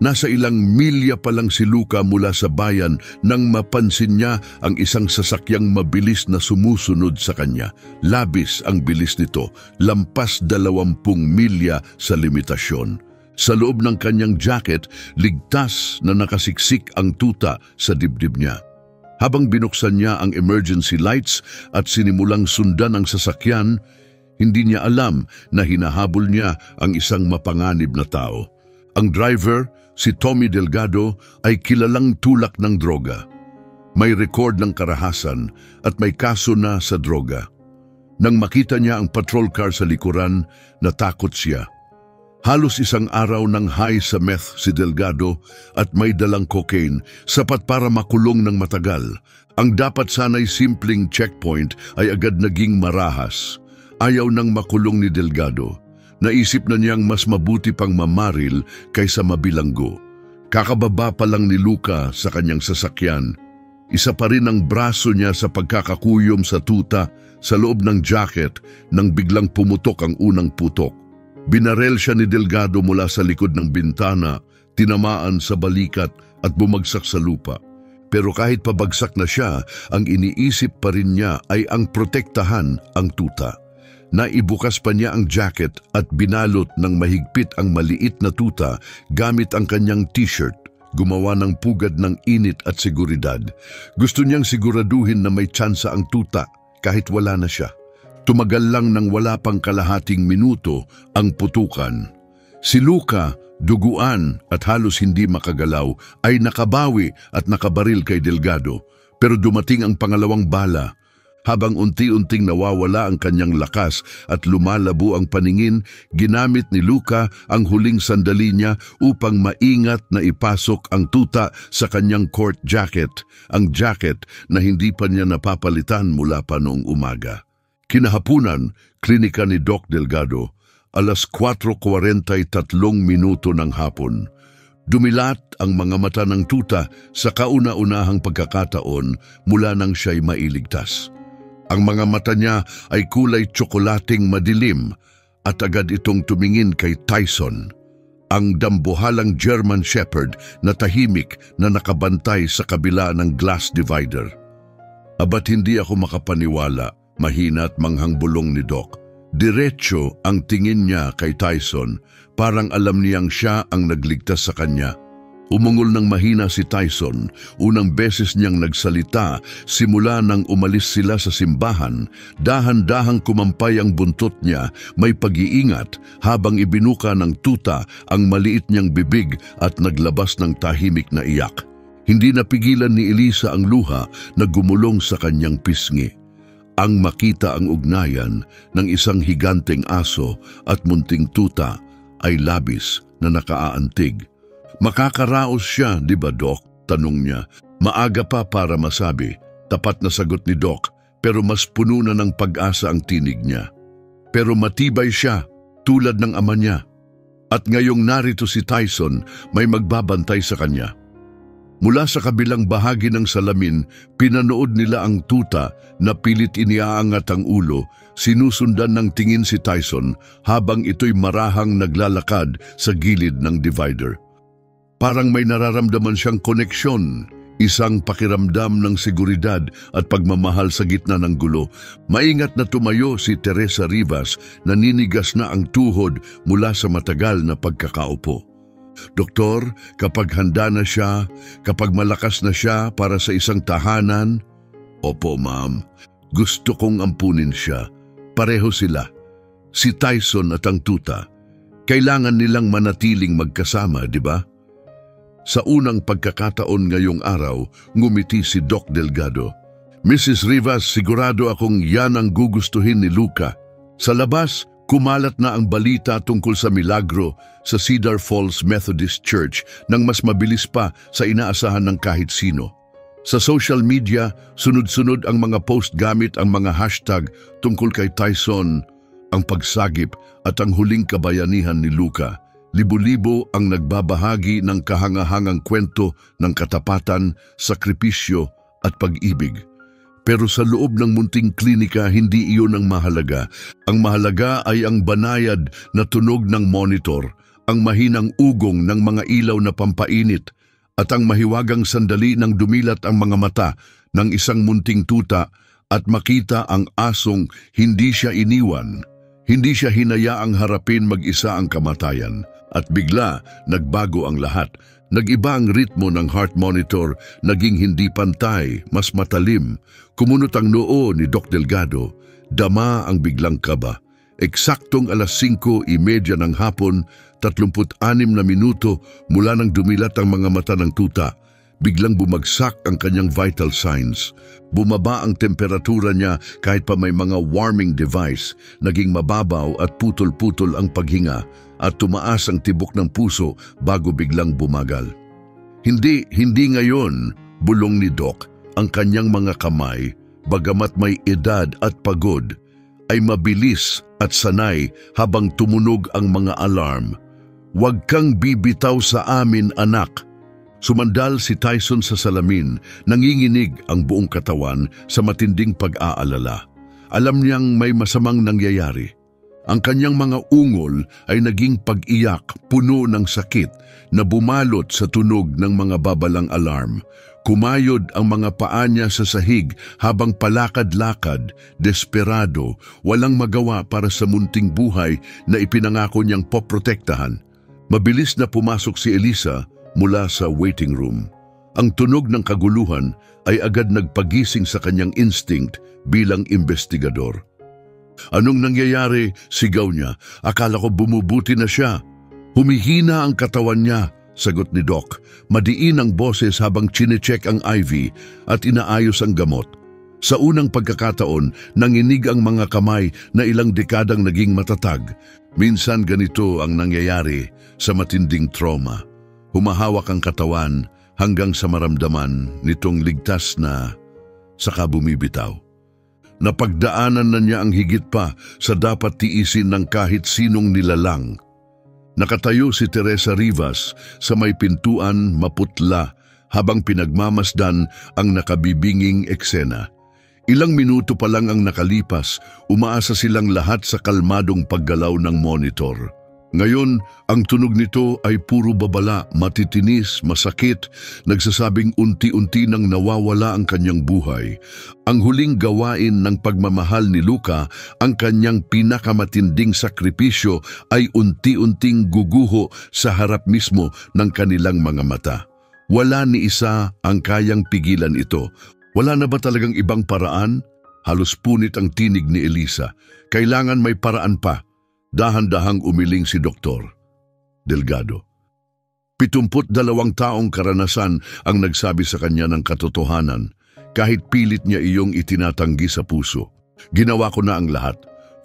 Nasa ilang milya pa lang si Luca mula sa bayan nang mapansin niya ang isang sasakyang mabilis na sumusunod sa kanya. Labis ang bilis nito, lampas 20 milya sa limitasyon. Sa loob ng kanyang jacket, ligtas na nakasiksik ang tuta sa dibdib niya. Habang binuksan niya ang emergency lights at sinimulang sundan ang sasakyan, hindi niya alam na hinahabol niya ang isang mapanganib na tao. Ang driver, si Tommy Delgado, ay kilalang tulak ng droga. May record ng karahasan at may kaso na sa droga. Nang makita niya ang patrol car sa likuran, natakot siya. Halos isang araw ng high sa meth si Delgado at may dalang cocaine, sapat para makulong ng matagal. Ang dapat sana'y simpleng checkpoint ay agad naging marahas. Ayaw nang makulong ni Delgado. Naisip na niyang mas mabuti pang mamaril kaysa mabilanggo. Kakababa pa lang ni Luca sa kanyang sasakyan. Isa pa rin ang braso niya sa pagkakakuyom sa tuta sa loob ng jacket nang biglang pumutok ang unang putok. Binarel siya ni Delgado mula sa likod ng bintana, tinamaan sa balikat at bumagsak sa lupa. Pero kahit pabagsak na siya, ang iniisip pa rin niya ay ang protektahan ang tuta. Naibukas pa niya ang jacket at binalot ng mahigpit ang maliit na tuta gamit ang kanyang t-shirt, gumawa ng pugad ng init at seguridad. Gusto niyang siguraduhin na may tsansa ang tuta kahit wala na siya. Tumagal lang ng wala pang kalahating minuto ang putukan. Si Luca, duguan at halos hindi makagalaw, ay nakabawi at nakabaril kay Delgado. Pero dumating ang pangalawang bala. Habang unti-unting nawawala ang kanyang lakas at lumalabo ang paningin, ginamit ni Luca ang huling sandali niya upang maingat na ipasok ang tuta sa kanyang court jacket, ang jacket na hindi pa niya napapalitan mula pa noong umaga. Kinahapunan, klinika ni Doc Delgado, alas 4:43 minuto ng hapon. Dumilat ang mga mata ng tuta sa kauna-unahang pagkakataon mula nang siya'y mailigtas. Ang mga mata niya ay kulay tsokolating madilim at agad itong tumingin kay Tyson, ang dambuhalang German Shepherd na tahimik na nakabantay sa kabila ng glass divider. Abat hindi ako makapaniwala, mahina at manghang bulong ni Doc. Diretso ang tingin niya kay Tyson, parang alam niyang siya ang nagligtas sa kanya. Umungol ng mahina si Tyson, unang beses niyang nagsalita simula nang umalis sila sa simbahan. Dahan-dahang kumampay ang buntot niya, may pag-iingat habang ibinuka ng tuta ang maliit niyang bibig at naglabas ng tahimik na iyak. Hindi napigilan ni Elisa ang luha na gumulong sa kanyang pisngi. Ang makita ang ugnayan ng isang higanteng aso at munting tuta ay labis na nakaaantig. Makakaraos siya, di ba, Doc? Tanong niya. Maaga pa para masabi. Tapat na sagot ni Doc, pero mas puno na ng pag-asa ang tinig niya. Pero matibay siya, tulad ng ama niya. At ngayong narito si Tyson, may magbabantay sa kanya. Mula sa kabilang bahagi ng salamin, pinanood nila ang tuta na pilit iniaangat ang ulo, sinusundan ng tingin si Tyson habang ito'y marahang naglalakad sa gilid ng divider. Parang may nararamdaman siyang koneksyon, isang pakiramdam ng seguridad at pagmamahal sa gitna ng gulo. Maingat na tumayo si Teresa Rivas, naninigas na ang tuhod mula sa matagal na pagkakaupo. Doktor, kapag handa na siya, kapag malakas na siya para sa isang tahanan, opo ma'am, gusto kong ampunin siya. Pareho sila, si Tyson at ang tuta. Kailangan nilang manatiling magkasama, di ba? Sa unang pagkakataon ngayong araw, ngumiti si Doc Delgado. Mrs. Rivas, sigurado akong yan ang gugustuhin ni Luca. Sa labas, kumalat na ang balita tungkol sa milagro sa Cedar Falls Methodist Church nang mas mabilis pa sa inaasahan ng kahit sino. Sa social media, sunod-sunod ang mga post gamit ang mga hashtag tungkol kay Tyson, ang pagsagip at ang huling kabayanihan ni Luca. Libo-libo ang nagbabahagi ng kahangahangang kwento ng katapatan, sakripisyo at pag-ibig. Pero sa loob ng munting klinika, hindi iyon ang mahalaga. Ang mahalaga ay ang banayad na tunog ng monitor, ang mahinang ugong ng mga ilaw na pampainit, at ang mahiwagang sandali ng dumilat ang mga mata ng isang munting tuta at makita ang asong hindi siya iniwan. Hindi siya hinayaang harapin mag-isa ang kamatayan. At bigla, nagbago ang lahat. Nag-iba ang ritmo ng heart monitor, naging hindi pantay, mas matalim. Kumunot ang noo ni Doc Delgado. Dama ang biglang kaba. Eksaktong alas 5:30 ng hapon, 36 na minuto mula nang dumilat ang mga mata ng tuta. Biglang bumagsak ang kanyang vital signs. Bumaba ang temperatura niya kahit pa may mga warming device. Naging mababaw at putol-putol ang paghinga at tumaas ang tibok ng puso bago biglang bumagal. Hindi ngayon, bulong ni Doc, ang kanyang mga kamay, bagamat may edad at pagod, ay mabilis at sanay habang tumunog ang mga alarm. "Huwag kang bibitaw sa amin, anak." Sumandal si Tyson sa salamin, nanginginig ang buong katawan sa matinding pag-aalala. Alam niyang may masamang nangyayari. Ang kanyang mga ungol ay naging pag-iyak, puno ng sakit, na bumalot sa tunog ng mga babalang alarm. Kumayod ang mga paa niya sa sahig habang palakad-lakad, desperado, walang magawa para sa munting buhay na ipinangako niyang poprotektahan. Mabilis na pumasok si Elisa mula sa waiting room. Ang tunog ng kaguluhan ay agad nagpagising sa kanyang instinct bilang investigador. "Anong nangyayari?" sigaw niya. "Akala ko bumubuti na siya." "Humihina ang katawan niya," sagot ni Doc. Madiin ang boses habang chinecheck ang IV at inaayos ang gamot. Sa unang pagkakataon, nanginig ang mga kamay na ilang dekadang naging matatag. Minsan ganito ang nangyayari sa matinding trauma. Humahawak ang katawan hanggang sa maramdaman nitong ligtas na, saka bumibitaw. Napagdaanan na niya ang higit pa sa dapat tiisin ng kahit sinong nilalang. Nakatayo si Teresa Rivas sa may pintuan, maputla, habang pinagmamasdan ang nakabibinging eksena. Ilang minuto pa lang ang nakalipas, umaasa silang lahat sa kalmadong paggalaw ng monitor. Ngayon, ang tunog nito ay puro babala, matitinis, masakit, nagsasabing unti-unti nang nawawala ang kanyang buhay. Ang huling gawain ng pagmamahal ni Luca, ang kanyang pinakamatinding sakripisyo, ay unti-unting guguho sa harap mismo ng kanilang mga mata. Wala ni isa ang kayang pigilan ito. Wala na ba talagang ibang paraan? Halos punit ang tinig ni Elisa. Kailangan may paraan pa. Dahan-dahang umiling si Dr. Delgado. 72 taong karanasan ang nagsabi sa kanya ng katotohanan, kahit pilit niya iyong itinatanggi sa puso. Ginawa ko na ang lahat.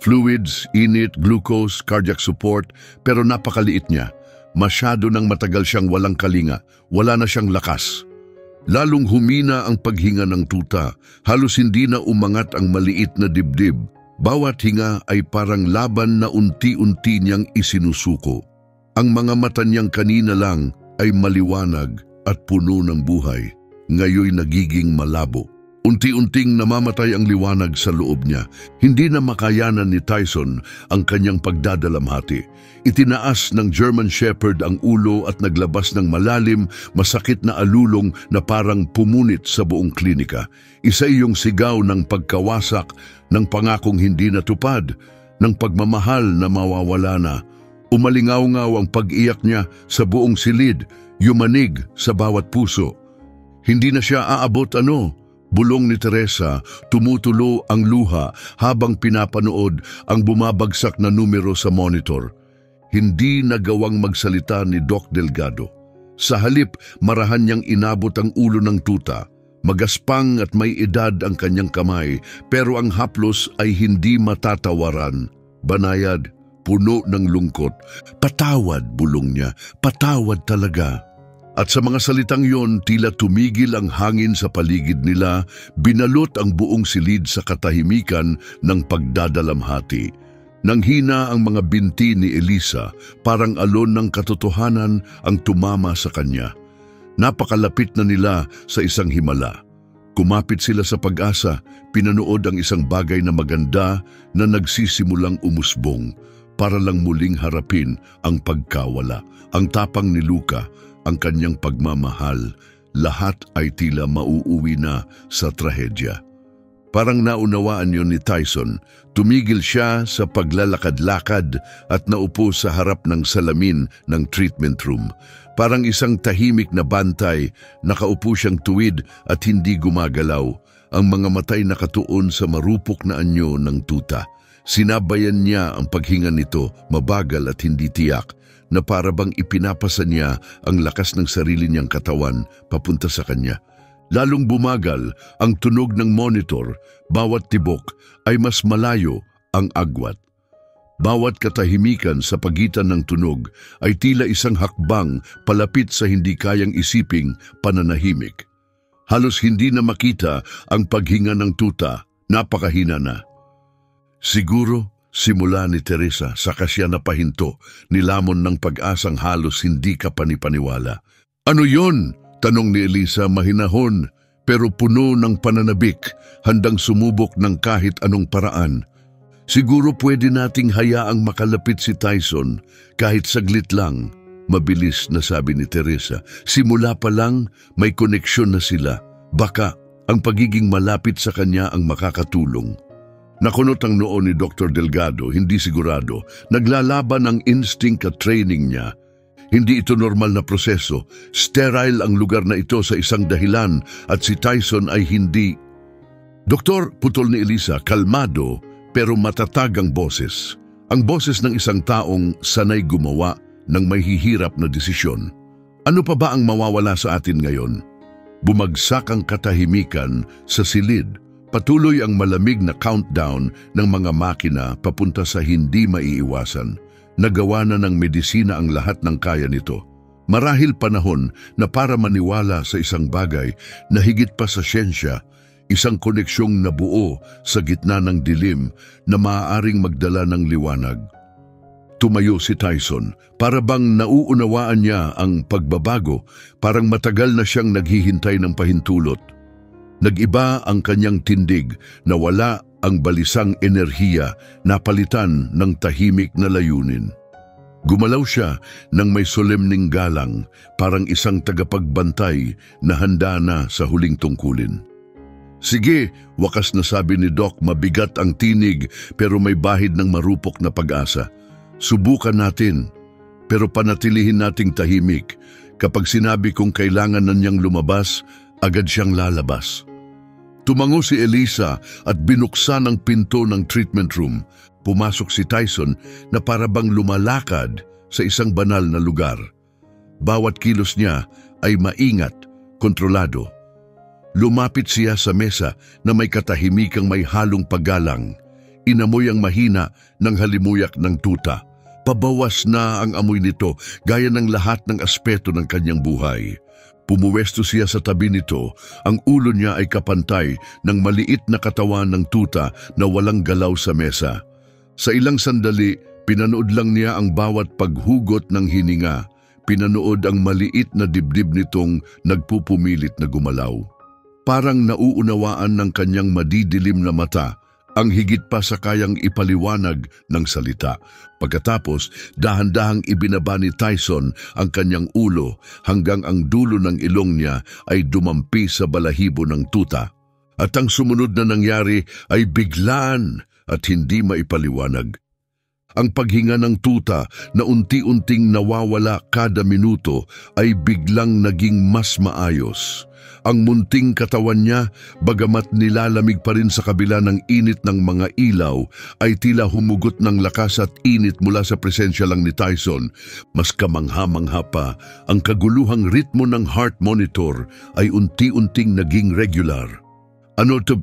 Fluids, init, glucose, cardiac support, pero napakaliit niya. Masyado nang matagal siyang walang kalinga, wala na siyang lakas. Lalong humina ang paghinga ng tuta, halos hindi na umangat ang maliit na dibdib. Bawat hinga ay parang laban na unti-unti niyang isinusuko. Ang mga mata niyang kanina lang ay maliwanag at puno ng buhay. Ngayoy nagiging malabo. Unti-unting namamatay ang liwanag sa loob niya. Hindi na makayanan ni Tyson ang kanyang pagdadalamhati. Itinaas ng German Shepherd ang ulo at naglabas ng malalim, masakit na alulong na parang pumunit sa buong klinika. Isa iyong sigaw ng pagkawasak, ng pangakong hindi natupad, ng pagmamahal na mawawala na. Umalingaw-ngaw ang pag-iyak niya sa buong silid, yumanig sa bawat puso. Hindi na siya aabot bulong ni Teresa, tumutulo ang luha habang pinapanood ang bumabagsak na numero sa monitor. Hindi nagawang magsalita ni Doc Delgado. Sa halip, marahan niyang inabot ang ulo ng tuta. Magaspang at may edad ang kanyang kamay, pero ang haplos ay hindi matatawaran. Banayad, puno ng lungkot. "Patawad," bulong niya, "patawad talaga." At sa mga salitang yon, tila tumigil ang hangin sa paligid nila, binalot ang buong silid sa katahimikan ng pagdadalamhati. Nanghina ang mga binti ni Elisa, parang alon ng katotohanan ang tumama sa kanya. Napakalapit na nila sa isang himala. Kumapit sila sa Pag-asa, pinanood ang isang bagay na maganda na nagsisimulang umusbong para lang muling harapin ang pagkawala. Ang tapang ni Luca, ang kanyang pagmamahal, lahat ay tila mauuwi na sa trahedya. Parang naunawaan yun ni Tyson. Tumigil siya sa paglalakad-lakad at naupo sa harap ng salamin ng treatment room. Parang isang tahimik na bantay, nakaupo siyang tuwid at hindi gumagalaw. Ang mga matay nakatuon sa marupok na anyo ng tuta. Sinabayan niya ang paghinga nito, mabagal at hindi tiyak, na para bang ipinapasa niya ang lakas ng sarili niyang katawan papunta sa kanya. Lalong bumagal ang tunog ng monitor, bawat tibok ay mas malayo ang agwat. Bawat katahimikan sa pagitan ng tunog ay tila isang hakbang palapit sa hindi kayang isiping pananahimik. Halos hindi na makita ang paghinga ng tuta, napakahina na. Siguro, simula ni Teresa, saka siya napahinto, nilamon ng Pag-asang halos hindi ka panipaniwala. Ano yon? Tanong ni Elisa, mahinahon pero puno ng pananabik, handang sumubok ng kahit anong paraan. Siguro pwede nating hayaang makalapit si Tyson kahit saglit lang. Mabilis na sabi ni Teresa. Simula pa lang may koneksyon na sila. Baka ang pagiging malapit sa kanya ang makakatulong. Nakunot ang noo ni Dr. Delgado, hindi sigurado. Naglalaban ang instinct at training niya. Hindi ito normal na proseso. Sterile ang lugar na ito sa isang dahilan at si Tyson ay hindi. Doktor, putol ni Elisa, kalmado pero matatag ang boses. Ang boses ng isang taong sanay gumawa ng may hihirap na desisyon. Ano pa ba ang mawawala sa atin ngayon? Bumagsak ang katahimikan sa silid. Patuloy ang malamig na countdown ng mga makina papunta sa hindi maiiwasan. Nagawa na ng medisina ang lahat ng kaya nito. Marahil panahon na para maniwala sa isang bagay na higit pa sa siyensya, isang koneksyong nabuo sa gitna ng dilim na maaaring magdala ng liwanag. Tumayo si Tyson, para bang nauunawaan niya ang pagbabago, parang matagal na siyang naghihintay ng pahintulot. Nag-iba ang kanyang tindig, nawala ang balisang enerhiya, napalitan ng tahimik na layunin. Gumalaw siya ng may solemning galang, parang isang tagapagbantay na handa na sa huling tungkulin. Sige, wakas na sabi ni Doc, mabigat ang tinig pero may bahid ng marupok na pag-asa. Subukan natin, pero panatilihin nating tahimik. Kapag sinabi kong kailangan na niyang lumabas, agad siyang lalabas. Tumango si Elisa at binuksan ang pinto ng treatment room. Pumasok si Tyson na para bang lumalakad sa isang banal na lugar. Bawat kilos niya ay maingat, kontrolado. Lumapit siya sa mesa na may katahimikang may halong paggalang. Inamoy ang mahina ng halimuyak ng tuta. Pabawas na ang amoy nito gaya ng lahat ng aspeto ng kanyang buhay. Pumuwesto siya sa tabi nito, ang ulo niya ay kapantay ng maliit na katawan ng tuta na walang galaw sa mesa. Sa ilang sandali, pinanood lang niya ang bawat paghugot ng hininga. Pinanood ang maliit na dibdib nitong nagpupumilit na gumalaw. Parang nauunawaan ng kanyang madidilim na mata ang higit pa sa kayang ipaliwanag ng salita. Pagkatapos, dahan-dahang ibinaba ni Tyson ang kanyang ulo hanggang ang dulo ng ilong niya ay dumampi sa balahibo ng tuta. At ang sumunod na nangyari ay biglaan at hindi maipaliwanag. Ang paghinga ng tuta na unti-unting nawawala kada minuto ay biglang naging mas maayos. Ang munting katawan niya, bagamat nilalamig pa rin sa kabila ng init ng mga ilaw, ay tila humugot ng lakas at init mula sa presensya lang ni Tyson. Mas kamangha-mangha pa, ang kaguluhang ritmo ng heart monitor ay unti-unting naging regular. Ano to?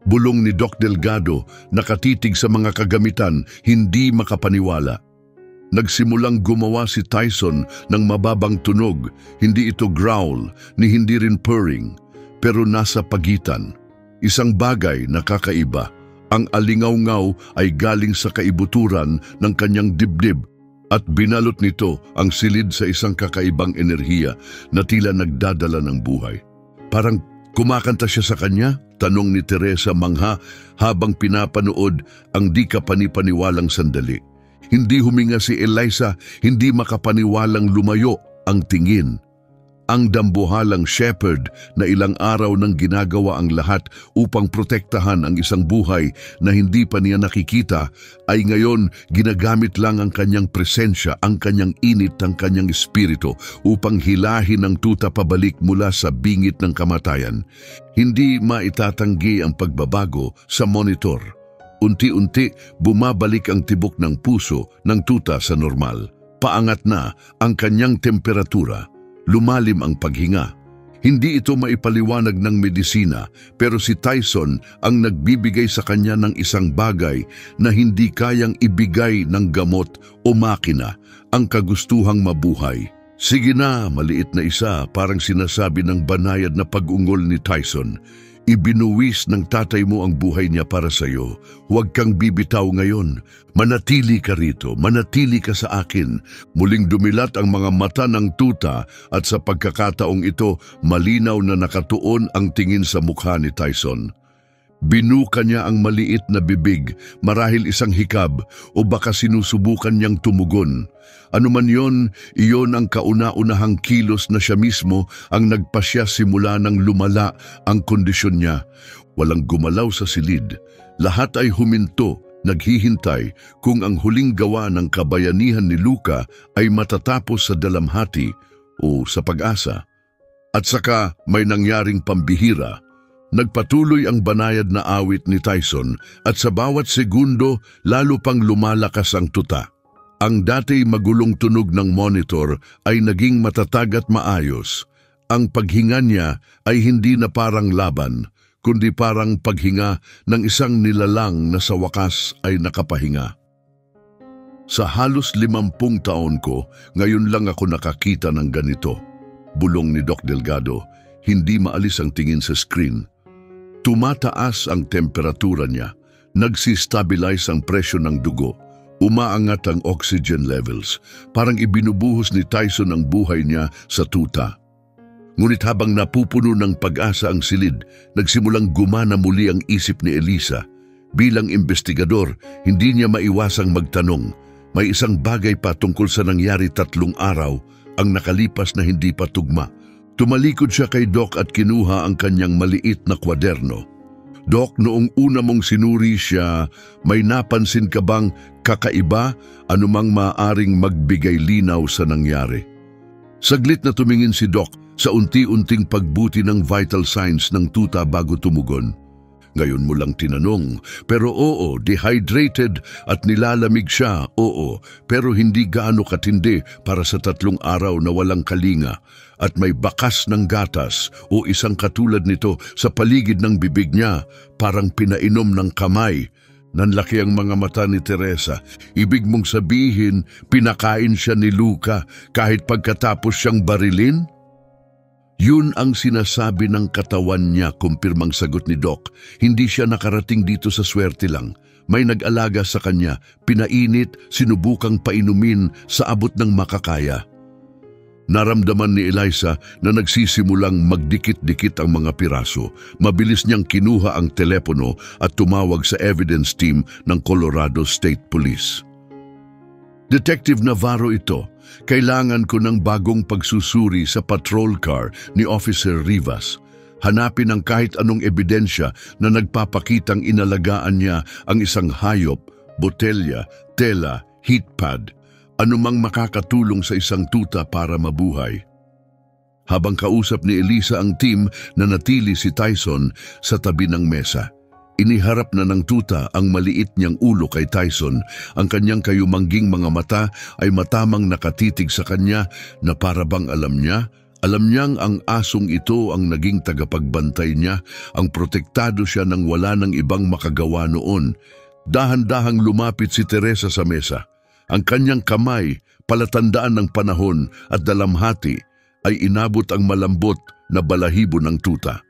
Bulong ni Doc Delgado, nakatitig sa mga kagamitan, hindi makapaniwala. Nagsimulang gumawa si Tyson ng mababang tunog, hindi ito growl, ni hindi rin purring, pero nasa pagitan. Isang bagay na kakaiba, ang alingaw-ngaw ay galing sa kaibuturan ng kanyang dibdib at binalot nito ang silid sa isang kakaibang enerhiya na tila nagdadala ng buhay. Parang Kumakanta siya sa kanya? Tanong ni Teresa mangha habang pinapanood ang di kapanipaniwalang sandali. Hindi huminga si Eliza, hindi makapaniwalang lumayo ang tingin. Ang dambuhalang shepherd na ilang araw nang ginagawa ang lahat upang protektahan ang isang buhay na hindi pa niya nakikita ay ngayon ginagamit lang ang kanyang presensya, ang kanyang init ng kanyang espiritu upang hilahin ang tuta pabalik mula sa bingit ng kamatayan. Hindi maitatanggi ang pagbabago sa monitor. Unti-unti bumabalik ang tibok ng puso ng tuta sa normal. Paangat na ang kanyang temperatura. Lumalim ang paghinga. Hindi ito maipaliwanag ng medisina, pero si Tyson ang nagbibigay sa kanya ng isang bagay na hindi kayang ibigay ng gamot o makina, ang kagustuhang mabuhay. Sige na, maliit na isa, parang sinasabi ng banayad na pag-ungol ni Tyson. Ibinuwis ng tatay mo ang buhay niya para sa iyo. Huwag kang bibitaw ngayon. Manatili ka rito, manatili ka sa akin. Muling dumilat ang mga mata ng tuta at sa pagkakataong ito, malinaw na nakatuon ang tingin sa mukha ni Tyson. Binuka niya ang maliit na bibig, marahil isang hikab o baka sinusubukan niyang tumugon. Ano man yon, iyon ang kauna-unahang kilos na siya mismo ang nagpasya simula nang lumala ang kondisyon niya. Walang gumalaw sa silid. Lahat ay huminto, naghihintay kung ang huling gawa ng kabayanihan ni Luca ay matatapos sa dalamhati o sa pag-asa. At saka may nangyaring pambihira. Nagpatuloy ang banayad na awit ni Tyson at sa bawat segundo lalo pang lumalakas ang tuta. Ang dati magulong tunog ng monitor ay naging matatag at maayos. Ang paghinga niya ay hindi na parang laban, kundi parang paghinga ng isang nilalang na sa wakas ay nakapahinga. Sa halos 50 taon ko, ngayon lang ako nakakita ng ganito. Bulong ni Doc Delgado, hindi maalis ang tingin sa screen. Tumataas ang temperatura niya, nagsistabilize ang presyo ng dugo, umaangat ang oxygen levels, parang ibinubuhos ni Tyson ang buhay niya sa tuta. Ngunit habang napupuno ng pag-asa ang silid, nagsimulang gumana muli ang isip ni Eliza. Bilang investigador, hindi niya maiwasang magtanong, may isang bagay pa tungkol sa nangyari 3 araw ang nakalipas na hindi pa tugma. Tumalikod siya kay Doc at kinuha ang kanyang maliit na kwaderno. Doc, noong una mong sinuri siya, may napansin ka bang kakaiba, anumang maaaring magbigay linaw sa nangyari? Saglit na tumingin si Doc sa unti-unting pagbuti ng vital signs ng tuta bago tumugon. Ngayon mo lang tinanong, pero oo, dehydrated at nilalamig siya, oo, pero hindi gaano katindi para sa 3 araw na walang kalinga at may bakas ng gatas o isang katulad nito sa paligid ng bibig niya, parang pinainom ng kamay. Nanlaki ang mga mata ni Teresa. Ibig mong sabihin, pinakain siya ni Luca kahit pagkatapos siyang barilin? Yun ang sinasabi ng katawan niya, kumpirmang sagot ni Doc. Hindi siya nakarating dito sa swerte lang. May nag-alaga sa kanya, pinainit, sinubukang painumin sa abot ng makakaya. Naramdaman ni Eliza na nagsisimulang magdikit-dikit ang mga piraso. Mabilis niyang kinuha ang telepono at tumawag sa evidence team ng Colorado State Police. Detective Navarro ito. Kailangan ko ng bagong pagsusuri sa patrol car ni Officer Rivas. Hanapin ang kahit anong ebidensya na nagpapakitang inalagaan niya ang isang hayop, botelya, tela, heat pad, anumang makakatulong sa isang tuta para mabuhay. Habang kausap ni Eliza ang team, nanatili si Tyson sa tabi ng mesa. Iniharap na ng tuta ang maliit niyang ulo kay Tyson. Ang kanyang kayumangging mga mata ay matamang nakatitig sa kanya na para bang alam niyang ang asong ito ang naging tagapagbantay niya, ang protektado siya nang wala ng ibang makagawa noon. Dahan-dahang lumapit si Teresa sa mesa. Ang kanyang kamay, palatandaan ng panahon at dalamhati, ay inabot ang malambot na balahibo ng tuta.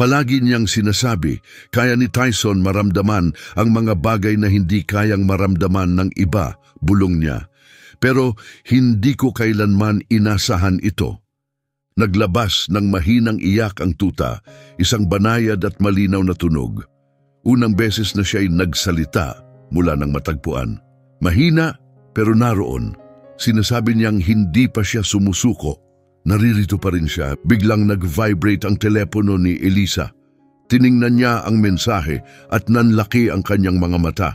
Palagi niyang sinasabi, kaya ni Tyson maramdaman ang mga bagay na hindi kayang maramdaman ng iba, bulong niya. Pero hindi ko kailanman inasahan ito. Naglabas ng mahinang iyak ang tuta, isang banayad at malinaw na tunog. Unang beses na siya ay nagsalita mula ng matagpuan. Mahina pero naroon. Sinasabi niyang hindi pa siya sumusuko. Naririto pa rin siya. Biglang nag-vibrate ang telepono ni Elisa. Tiningnan niya ang mensahe at nanlaki ang kanyang mga mata.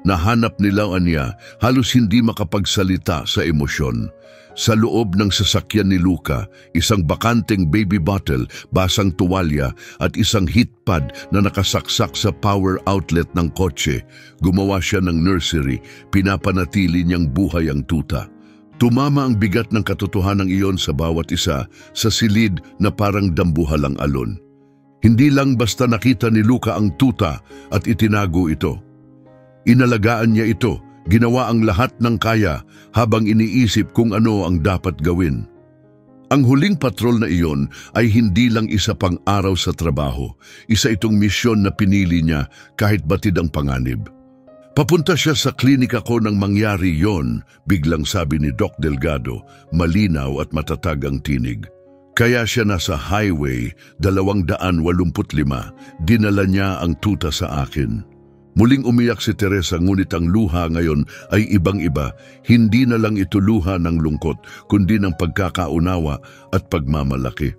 Nahanap nila niya, halos hindi makapagsalita sa emosyon. Sa loob ng sasakyan ni Luca, isang bakanteng baby bottle, basang tuwalya at isang heat pad na nakasaksak sa power outlet ng kotse. Gumawa siya ng nursery, pinapanatili niyang buhay ang tuta. Tumama ang bigat ng katotohanan iyon sa bawat isa, sa silid na parang dambuhalang alon. Hindi lang basta nakita ni Luca ang tuta at itinago ito. Inalagaan niya ito, ginawa ang lahat ng kaya habang iniisip kung ano ang dapat gawin. Ang huling patrol na iyon ay hindi lang isa pang araw sa trabaho, isa itong misyon na pinili niya kahit batid ang panganib. Papunta siya sa klinika ko nang mangyari yon, biglang sabi ni Doc Delgado, malinaw at matatag ang tinig. Kaya siya nasa highway 285, dinala niya ang tuta sa akin. Muling umiyak si Teresa ngunit ang luha ngayon ay ibang-iba, hindi na lang ito luha ng lungkot kundi ng pagkakaunawa at pagmamalaki.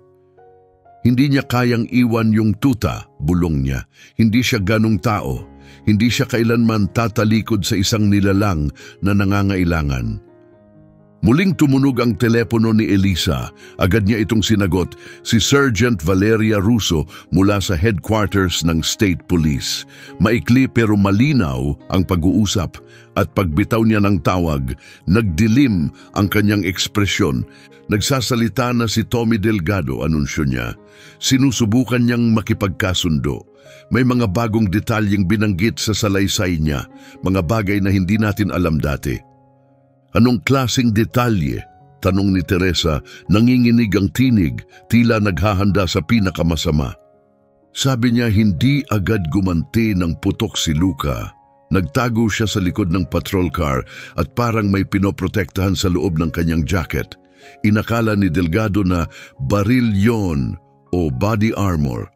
Hindi niya kayang iwan yung tuta, bulong niya. Hindi siya ganong tao, hindi siya kailanman tatalikod sa isang nilalang na nangangailangan. Muling tumunog ang telepono ni Elisa. Agad niya itong sinagot, si Sergeant Valeria Russo mula sa headquarters ng State Police. Maikli pero malinaw ang pag-uusap at pagbitaw niya ng tawag, nagdilim ang kanyang ekspresyon. Nagsasalita na si Tommy Delgado, anunsyo niya. Sinusubukan niyang makipagkasundo. May mga bagong detalyeng binanggit sa salaysay niya, mga bagay na hindi natin alam dati. Anong klaseng detalye? Tanong ni Teresa, nanginginig ang tinig, tila naghahanda sa pinakamasama. Sabi niya hindi agad gumanti ng putok si Luca. Nagtago siya sa likod ng patrol car at parang may pinoprotektahan sa loob ng kanyang jacket. Inakala ni Delgado na baril yon o body armor.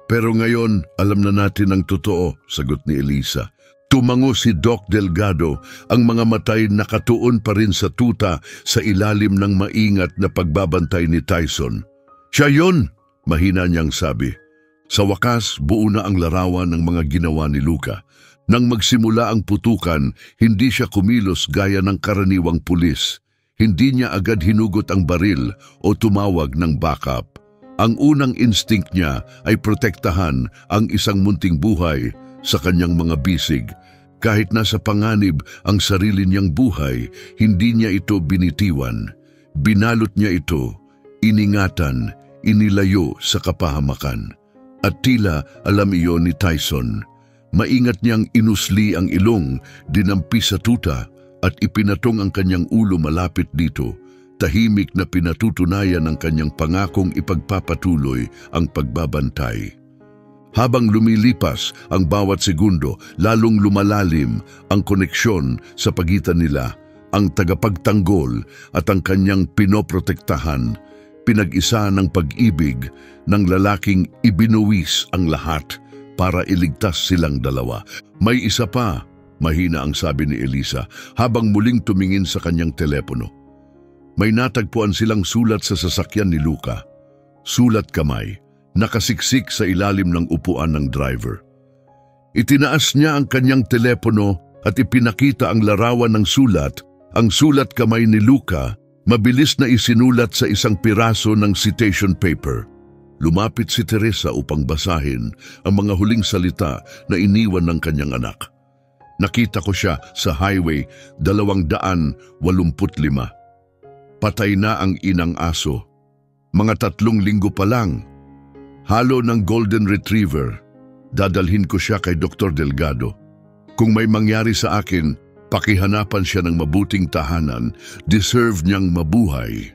Pero ngayon, alam na natin ang totoo, sagot ni Elisa. Tumango si Doc Delgado, ang mga matay nakatuon pa rin sa tuta sa ilalim ng maingat na pagbabantay ni Tyson. Siya yun, mahina niyang sabi. Sa wakas, buo na ang larawan ng mga ginawa ni Luca. Nang magsimula ang putukan, hindi siya kumilos gaya ng karaniwang pulis. Hindi niya agad hinugot ang baril o tumawag ng backup. Ang unang instinct niya ay protektahan ang isang munting buhay sa kanyang mga bisig. Kahit nasa panganib ang sarili niyang buhay, hindi niya ito binitiwan. Binalot niya ito, iningatan, inilayo sa kapahamakan. At tila alam iyon ni Tyson. Maingat niyang inusli ang ilong, dinampi sa tuta at ipinatong ang kanyang ulo malapit dito. Tahimik na pinatutunayan ang kanyang pangakong ipagpapatuloy ang pagbabantay. Habang lumilipas ang bawat segundo, lalong lumalalim ang koneksyon sa pagitan nila, ang tagapagtanggol at ang kanyang pinoprotektahan, pinag-isa ng pag-ibig ng lalaking ibinuwis ang lahat para iligtas silang dalawa. May isa pa, mahina ang sabi ni Elisa habang muling tumingin sa kanyang telepono. May natagpuan silang sulat sa sasakyan ni Luca. Sulat kamay. Nakasiksik sa ilalim ng upuan ng driver. Itinaas niya ang kanyang telepono at ipinakita ang larawan ng sulat, ang sulat kamay ni Luca, mabilis na isinulat sa isang piraso ng citation paper. Lumapit si Teresa upang basahin ang mga huling salita na iniwan ng kanyang anak. Nakita ko siya sa highway 285. Patay na ang inang aso. Mga 3 linggo pa lang. Halo ng Golden Retriever. Dadalhin ko siya kay Dr. Delgado. Kung may mangyari sa akin, pakihanapan siya ng mabuting tahanan. Deserve niyang mabuhay.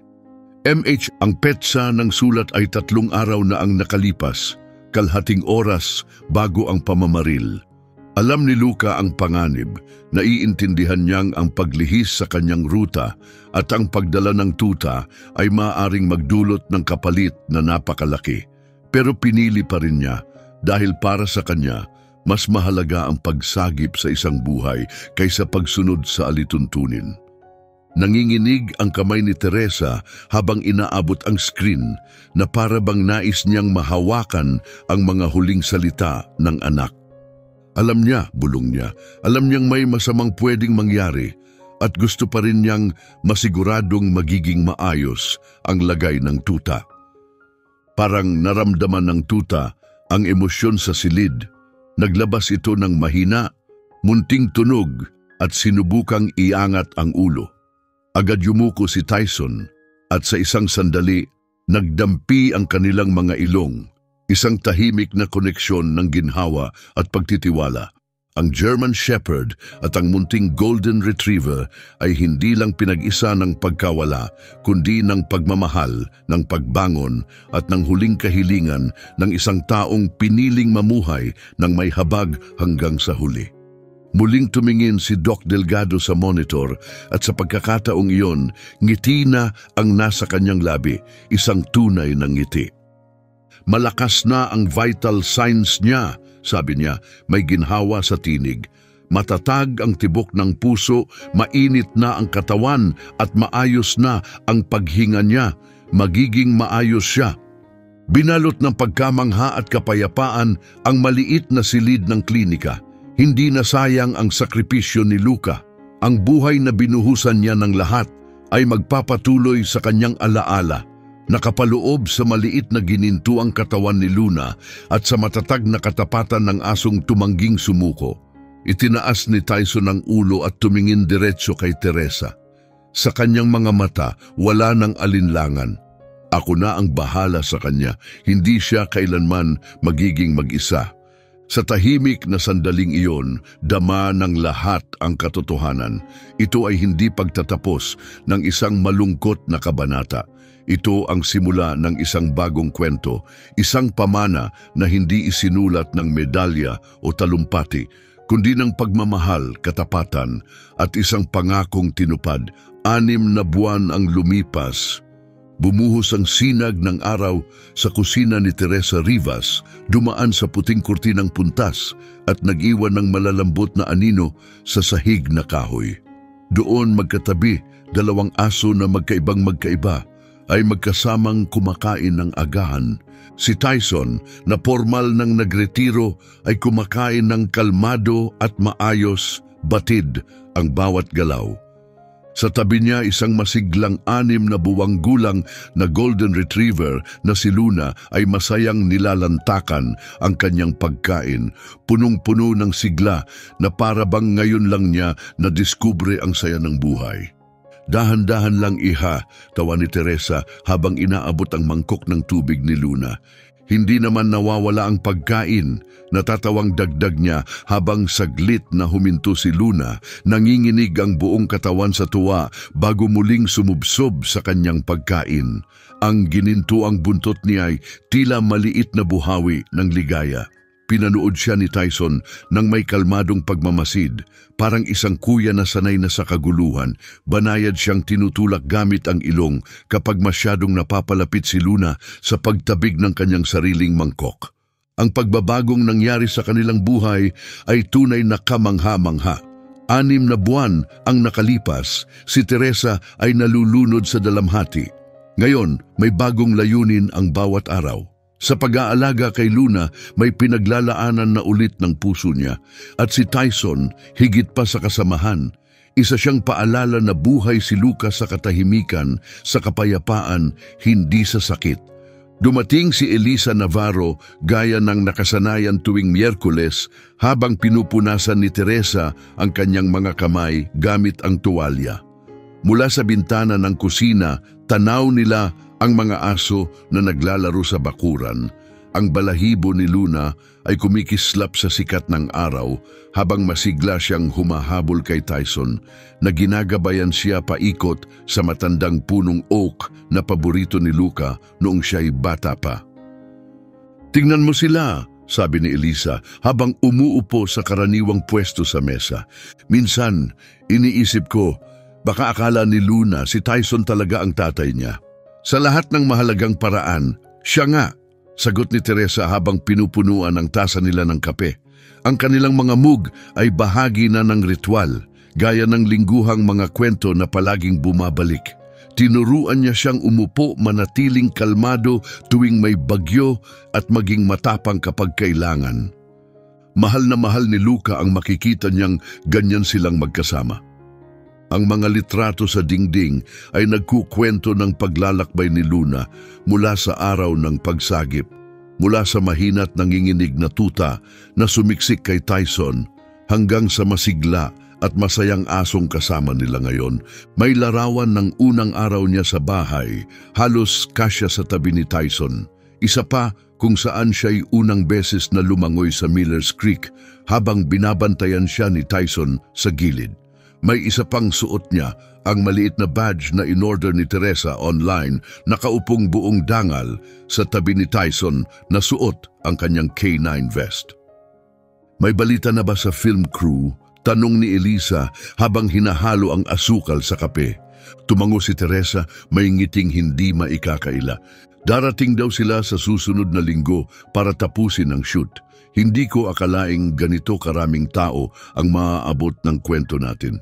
MH, ang petsa ng sulat ay 3 araw na ang nakalipas, kalhating oras bago ang pamamaril. Alam ni Luca ang panganib, naiintindihan niyang ang paglihis sa kanyang ruta at ang pagdala ng tuta ay maaaring magdulot ng kapalit na napakalaki. Pero pinili pa rin niya dahil para sa kanya, mas mahalaga ang pagsagip sa isang buhay kaysa pagsunod sa alituntunin. Nanginginig ang kamay ni Teresa habang inaabot ang screen na para bang nais niyang mahawakan ang mga huling salita ng anak. Alam niya, bulong niya, alam niyang may masamang pwedeng mangyari at gusto pa rin niyang masiguradong magiging maayos ang lagay ng tuta. Parang naramdaman ng tuta ang emosyon sa silid. Naglabas ito ng mahina, munting tunog at sinubukang iangat ang ulo. Agad yumuko si Tyson at sa isang sandali, nagdampi ang kanilang mga ilong. Isang tahimik na koneksyon ng ginhawa at pagtitiwala. Ang German Shepherd at ang munting Golden Retriever ay hindi lang pinag-isa ng pagkawala, kundi ng pagmamahal, ng pagbangon at ng huling kahilingan ng isang taong piniling mamuhay ng may habag hanggang sa huli. Muling tumingin si Doc Delgado sa monitor at sa pagkakataong iyon, ngiti na ang nasa kanyang labi, isang tunay na ngiti. Malakas na ang vital signs niya, sabi niya, may ginhawa sa tinig. Matatag ang tibok ng puso, mainit na ang katawan at maayos na ang paghinga niya. Magiging maayos siya. Binalot ng pagkamangha at kapayapaan ang maliit na silid ng klinika. Hindi na sayang ang sakripisyo ni Luca. Ang buhay na binuhusan niya ng lahat ay magpapatuloy sa kanyang alaala. Nakapaloob sa maliit na ginintuang katawan ni Luna at sa matatag na katapatan ng asong tumangging sumuko. Itinaas ni Tyson ang ulo at tumingin diretso kay Teresa. Sa kanyang mga mata, wala nang alinlangan. Ako na ang bahala sa kanya, hindi siya kailanman magiging mag-isa. Sa tahimik na sandaling iyon, dama ng lahat ang katotohanan. Ito ay hindi pagtatapos ng isang malungkot na kabanata. Ito ang simula ng isang bagong kwento, isang pamana na hindi isinulat ng medalya o talumpati, kundi ng pagmamahal, katapatan at isang pangakong tinupad. 6 na buwan ang lumipas. Bumuhos ang sinag ng araw sa kusina ni Teresa Rivas, dumaan sa puting kurtinang puntas at nag-iwan ng malalambot na anino sa sahig na kahoy. Doon magkatabi, 2 aso na magkaibang-magkaiba ay magkasamang kumakain ng agahan. Si Tyson, na formal nang nagretiro, ay kumakain ng kalmado at maayos, batid ang bawat galaw. Sa tabi niya, isang masiglang 6 na buwang gulang na Golden Retriever na si Luna ay masayang nilalantakan ang kanyang pagkain, punong-puno ng sigla na para bang ngayon lang niya nadiskubre ang saya ng buhay. Dahan-dahan lang iha, tawa ni Teresa habang inaabot ang mangkok ng tubig ni Luna. Hindi naman nawawala ang pagkain, natatawang dagdag niya habang saglit na huminto si Luna, nanginginig ang buong katawan sa tuwa bago muling sumubsob sa kanyang pagkain. Ang ginintuang buntot niya ay tila maliit na buhawi ng ligaya. Pinanood siya ni Tyson nang may kalmadong pagmamasid, parang isang kuya na sanay na sa kaguluhan. Banayad siyang tinutulak gamit ang ilong kapag masyadong napapalapit si Luna sa pagtabig ng kanyang sariling mangkok. Ang pagbabagong nangyari sa kanilang buhay ay tunay na kamangha-mangha. 6 na buwan ang nakalipas, si Teresa ay nalulunod sa dalamhati. Ngayon, may bagong layunin ang bawat araw. Sa pag-aalaga kay Luna, may pinaglalaanan na ulit ng puso niya at si Tyson, higit pa sa kasamahan, isa siyang paalala na buhay si Lucas sa katahimikan, sa kapayapaan, hindi sa sakit. Dumating si Elisa Navarro gaya ng nakasanayan tuwing Miyerkules habang pinupunasan ni Teresa ang kanyang mga kamay gamit ang tuwalya. Mula sa bintana ng kusina, tanaw nila ang mga aso na naglalaro sa bakuran. Ang balahibo ni Luna ay kumikislap sa sikat ng araw habang masigla siyang humahabol kay Tyson na ginagabayan siya paikot sa matandang punong oak na paborito ni Luca noong siya'y bata pa. "Tingnan mo sila," sabi ni Elisa habang umuupo sa karaniwang pwesto sa mesa. Minsan, iniisip ko, baka akala ni Luna si Tyson talaga ang tatay niya. Sa lahat ng mahalagang paraan, siya nga, sagot ni Teresa habang pinupunuan ang tasa nila ng kape. Ang kanilang mga mug ay bahagi na ng ritual, gaya ng lingguhang mga kwento na palaging bumabalik. Tinuruan niya siyang umupo, manatiling kalmado tuwing may bagyo at maging matapang kapag kailangan. Mahal na mahal ni Luca ang makikita niyang ganyan silang magkasama. Ang mga litrato sa dingding ay nagkukwento ng paglalakbay ni Luna mula sa araw ng pagsagip, mula sa mahina't nanginginig na tuta na sumiksik kay Tyson hanggang sa masigla at masayang asong kasama nila ngayon. May larawan ng unang araw niya sa bahay, halos kasya sa tabi ni Tyson. Isa pa kung saan siya'y unang beses na lumangoy sa Miller's Creek habang binabantayan siya ni Tyson sa gilid. May isa pang suot niya, ang maliit na badge na in-order ni Teresa online, nakaupong buong dangal sa tabi ni Tyson na suot ang kanyang K9 vest. May balita na ba sa film crew? Tanong ni Elisa habang hinahalo ang asukal sa kape. Tumango si Teresa, may ngiting hindi maikakaila. Darating daw sila sa susunod na linggo para tapusin ang shoot. Hindi ko akalaing ganito karaming tao ang maaabot ng kwento natin.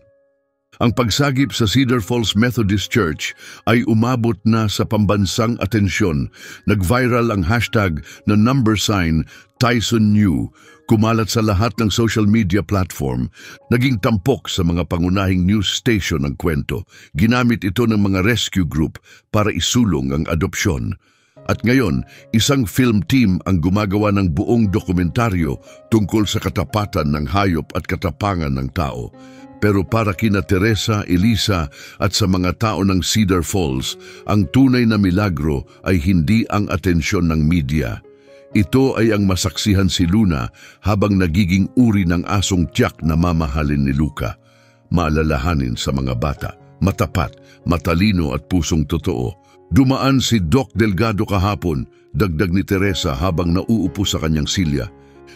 Ang pagsagip sa Cedar Falls Methodist Church ay umabot na sa pambansang atensyon. Nag-viral ang hashtag na #TysonNew. Kumalat sa lahat ng social media platform. Naging tampok sa mga pangunahing news station ang kwento. Ginamit ito ng mga rescue group para isulong ang adopsyon. At ngayon, isang film team ang gumagawa ng buong dokumentaryo tungkol sa katapatan ng hayop at katapangan ng tao. Pero para kina Teresa, Elisa at sa mga tao ng Cedar Falls, ang tunay na milagro ay hindi ang atensyon ng media. Ito ay ang masaksihan si Luna habang nagiging uri ng asong tiyak na mamahalin ni Luca. Maalalahanin sa mga bata, matapat, matalino at pusong totoo. Dumaan si Doc Delgado kahapon, dagdag ni Teresa habang nauupo sa kanyang silya.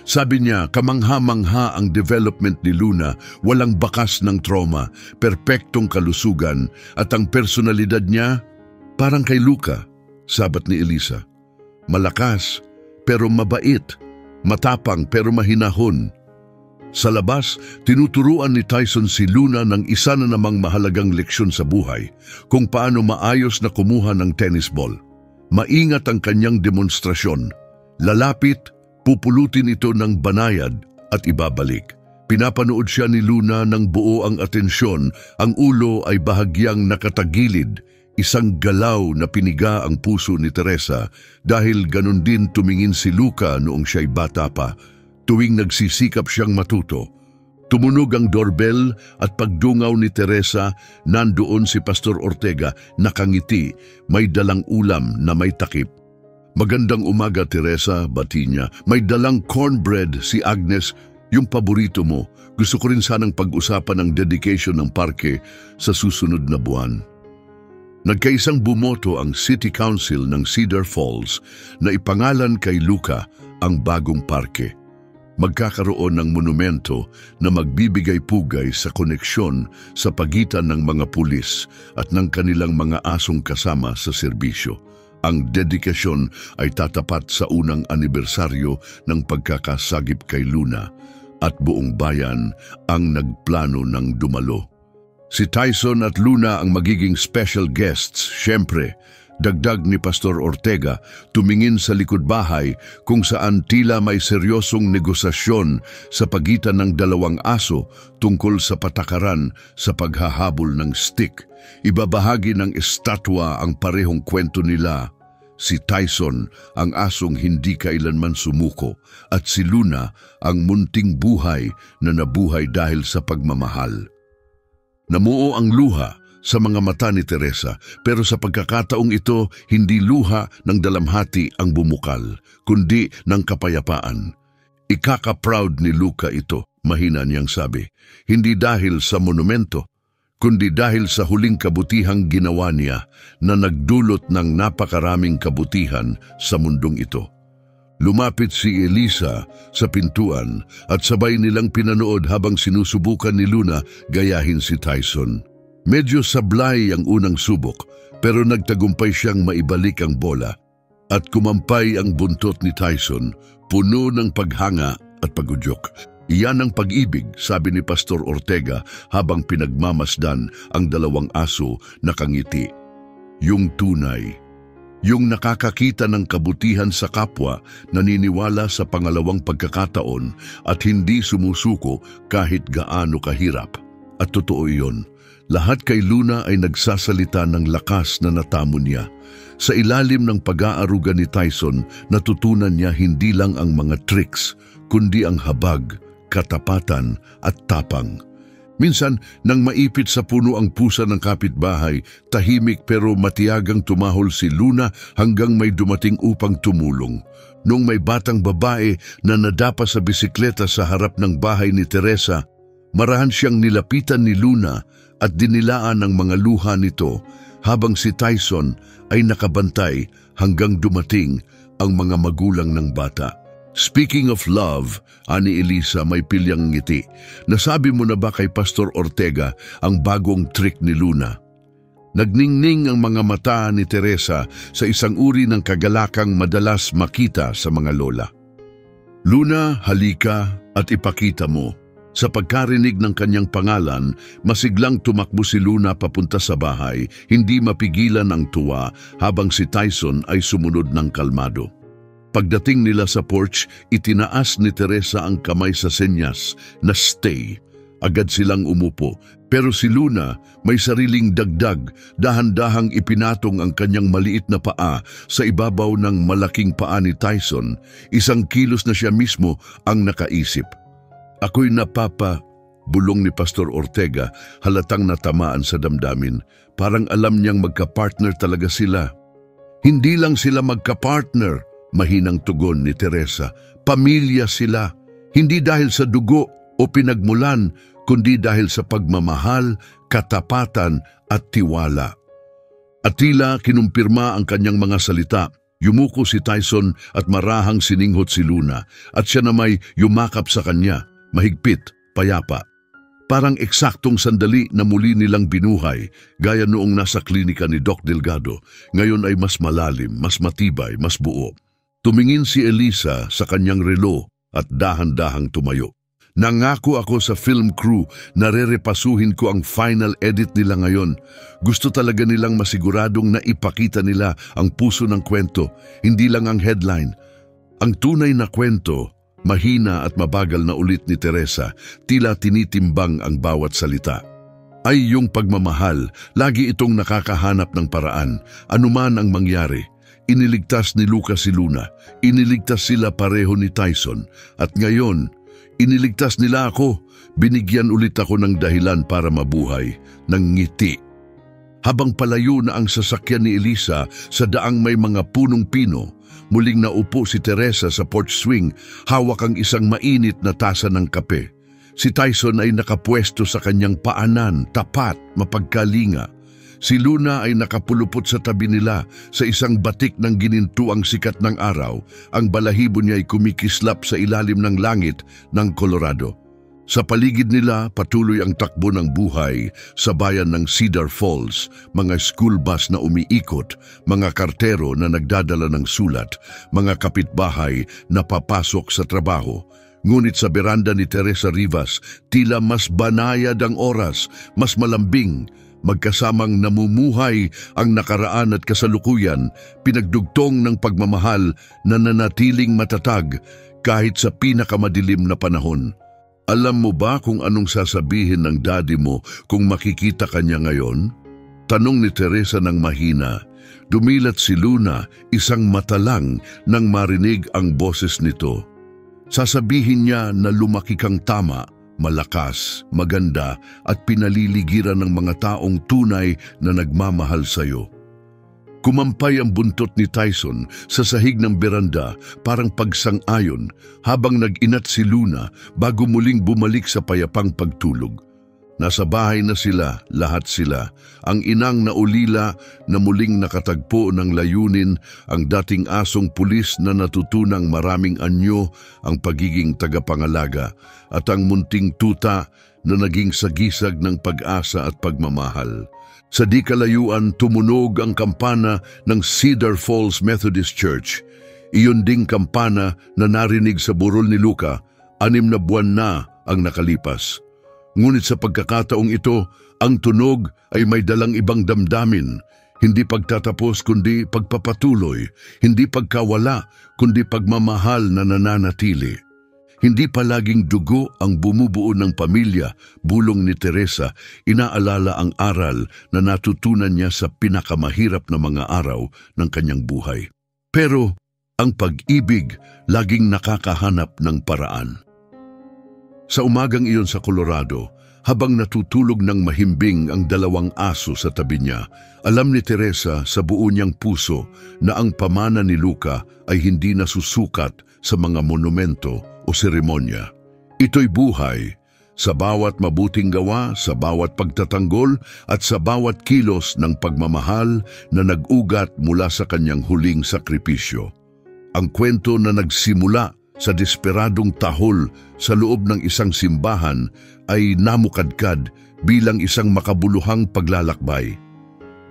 Sabi niya, kamangha-mangha ang development ni Luna, walang bakas ng trauma, perpektong kalusugan, at ang personalidad niya, parang kay Luca, sabat ni Elisa. Malakas, pero mabait, matapang pero mahinahon. Sa labas, tinuturuan ni Tyson si Luna ng isa na namang mahalagang leksyon sa buhay, kung paano maayos na kumuha ng tennis ball. Maingat ang kanyang demonstrasyon. Lalapit, pupulutin ito ng banayad at ibabalik. Pinapanood siya ni Luna ng buo ang atensyon, ang ulo ay bahagyang nakatagilid, isang galaw na piniga ang puso ni Teresa dahil ganun din tumingin si Luca noong siya'y bata pa, tuwing nagsisikap siyang matuto. Tumunog ang doorbell at pagdungaw ni Teresa, nandoon si Pastor Ortega, nakangiti, may dalang ulam na may takip. Magandang umaga, Teresa, bati niya. May dalang cornbread si Agnes, yung paborito mo. Gusto ko rin sanang pag-usapan ang dedication ng parke sa susunod na buwan. Nagkaisang bumoto ang City Council ng Cedar Falls na ipangalan kay Luca ang bagong parke. Magkakaroon ng monumento na magbibigay pugay sa koneksyon sa pagitan ng mga pulis at ng kanilang mga asong kasama sa serbisyo. Ang dedikasyon ay tatapat sa unang anibersaryo ng pagkakasagip kay Luna at buong bayan ang nagplano ng dumalo. Si Tyson at Luna ang magiging special guests, syempre. Dagdag ni Pastor Ortega, tumingin sa likod bahay kung saan tila may seryosong negosasyon sa pagitan ng dalawang aso tungkol sa patakaran sa paghahabol ng stick. Ibabahagi ng estatwa ang parehong kwento nila. Si Tyson, ang asong hindi kailanman sumuko, at si Luna, ang munting buhay na nabuhay dahil sa pagmamahal. Namuo ang luha sa mga mata ni Teresa, pero sa pagkakataong ito, hindi luha ng dalamhati ang bumukal, kundi ng kapayapaan. Ikaka-proud ni Luca ito, mahina niyang sabi, hindi dahil sa monumento, kundi dahil sa huling kabutihang ginawa niya na nagdulot ng napakaraming kabutihan sa mundong ito. Lumapit si Elisa sa pintuan at sabay nilang pinanood habang sinusubukan ni Luna gayahin si Tyson. Medyo sablay ang unang subok pero nagtagumpay siyang maibalik ang bola at kumampay ang buntot ni Tyson, puno ng paghanga at pagudyok. Iyan ang pag-ibig, sabi ni Pastor Ortega habang pinagmamasdan ang dalawang aso na kangiti. Yung tunay, yung nakakakita ng kabutihan sa kapwa, naniniwala sa pangalawang pagkakataon at hindi sumusuko kahit gaano kahirap. At totoo iyon, lahat kay Luna ay nagsasalita ng lakas na natamo niya. Sa ilalim ng pag-aaruga ni Tyson, natutunan niya hindi lang ang mga tricks, kundi ang habag, katapatan at tapang. Minsan, nang maipit sa puno ang pusa ng kapitbahay, tahimik pero matiyagang tumahol si Luna hanggang may dumating upang tumulong. Nung may batang babae na nadapa sa bisikleta sa harap ng bahay ni Teresa, marahan siyang nilapitan ni Luna at dinilaan ang mga luha nito habang si Tyson ay nakabantay hanggang dumating ang mga magulang ng bata. Speaking of love, ani Elisa may pilyang ngiti. Nasabi mo na ba kay Pastor Ortega ang bagong trick ni Luna? Nagningning ang mga mata ni Teresa sa isang uri ng kagalakang madalas makita sa mga lola. Luna, halika at ipakita mo. Sa pagkarinig ng kanyang pangalan, masiglang tumakbo si Luna papunta sa bahay, hindi mapigilan ang tuwa habang si Tyson ay sumunod ng kalmado. Pagdating nila sa porch, itinaas ni Teresa ang kamay sa senyas na stay. Agad silang umupo, pero si Luna may sariling dagdag, dahan-dahang ipinatong ang kanyang maliit na paa sa ibabaw ng malaking paa ni Tyson. 1 kilos na siya mismo ang nakaisip. Ako'y bulong ni Pastor Ortega, halatang natamaan sa damdamin. Parang alam niyang magka-partner talaga sila. Hindi lang sila magka-partner, mahinang tugon ni Teresa. Pamilya sila, hindi dahil sa dugo o pinagmulan, kundi dahil sa pagmamahal, katapatan at tiwala. At tila kinumpirma ang kanyang mga salita. Yumuko si Tyson at marahang sininghot si Luna at siya na may yumakap sa kanya, mahigpit, payapa. Parang eksaktong sandali na muli nilang binuhay, gaya noong nasa klinika ni Doc Delgado. Ngayon ay mas malalim, mas matibay, mas buo. Tumingin si Elisa sa kanyang relo at dahan-dahang tumayo. Nangako ako sa film crew na rerepasuhin ko ang final edit nila ngayon. Gusto talaga nilang masiguradong na ipakita nila ang puso ng kwento, hindi lang ang headline. Ang tunay na kwento, mahina at mabagal na ulit ni Teresa, tila tinitimbang ang bawat salita. Ay yung pagmamahal, lagi itong nakakahanap ng paraan, anuman ang mangyari. Iniligtas ni Lucas si Luna, iniligtas sila pareho ni Tyson, at ngayon, iniligtas nila ako, binigyan ulit ako ng dahilan para mabuhay, ng ngiti. Habang palayo na ang sasakyan ni Elisa sa daang may mga punong pino, muling naupo si Teresa sa porch swing, hawak ang isang mainit na tasa ng kape. Si Tyson ay nakapwesto sa kanyang paanan, tapat, mapagkalinga. Si Luna ay nakapulupot sa tabi nila sa isang batik ng ginintuang sikat ng araw. Ang balahibo niya ay kumikislap sa ilalim ng langit ng Colorado. Sa paligid nila, patuloy ang takbo ng buhay sa bayan ng Cedar Falls, mga school bus na umiikot, mga kartero na nagdadala ng sulat, mga kapitbahay na papasok sa trabaho. Ngunit sa beranda ni Teresa Rivas, tila mas banayad ang oras, mas malambing. Magkasamang namumuhay ang nakaraan at kasalukuyan, pinagdugtong ng pagmamahal na nanatiling matatag kahit sa pinakamadilim na panahon. Alam mo ba kung anong sasabihin ng daddy mo kung makikita ka niya ngayon? Tanong ni Teresa ng mahina. Dumilat si Luna, isang mata lang nang marinig ang boses nito. Sasabihin niya na lumaki kang tama, malakas, maganda at pinaliligiran ng mga taong tunay na nagmamahal sa iyo. Kumampay ang buntot ni Tyson sa sahig ng beranda parang pagsang-ayon habang nag-inat si Luna bago muling bumalik sa payapang pagtulog. Nasa bahay na sila, lahat sila. Ang inang naulila na muling nakatagpo ng layunin, ang dating asong pulis na natutunang maraming anyo ang pagiging tagapangalaga, at ang munting tuta na naging sagisag ng pag-asa at pagmamahal. Sa di kalayuan, tumunog ang kampana ng Cedar Falls Methodist Church. Iyon ding kampana na narinig sa burol ni Luca, 6 na buwan na ang nakalipas. Ngunit sa pagkakataong ito, ang tunog ay may dalang ibang damdamin. Hindi pagtatapos kundi pagpapatuloy, hindi pagkawala kundi pagmamahal na nananatili. Hindi palaging dugo ang bumubuo ng pamilya, bulong ni Teresa, inaalala ang aral na natutunan niya sa pinakamahirap na mga araw ng kanyang buhay. Pero ang pag-ibig laging nakakahanap ng paraan. Sa umagang iyon sa Colorado, habang natutulog ng mahimbing ang 2 aso sa tabi niya, alam ni Teresa sa buo niyang puso na ang pamana ni Luca ay hindi nasusukat sa mga monumento o seremonya. Ito'y buhay, sa bawat mabuting gawa, sa bawat pagtatanggol at sa bawat kilos ng pagmamahal na nag-ugat mula sa kanyang huling sakripisyo. Ang kwento na nagsimula sa desperadong tahol sa loob ng isang simbahan ay namukadkad bilang isang makabuluhang paglalakbay.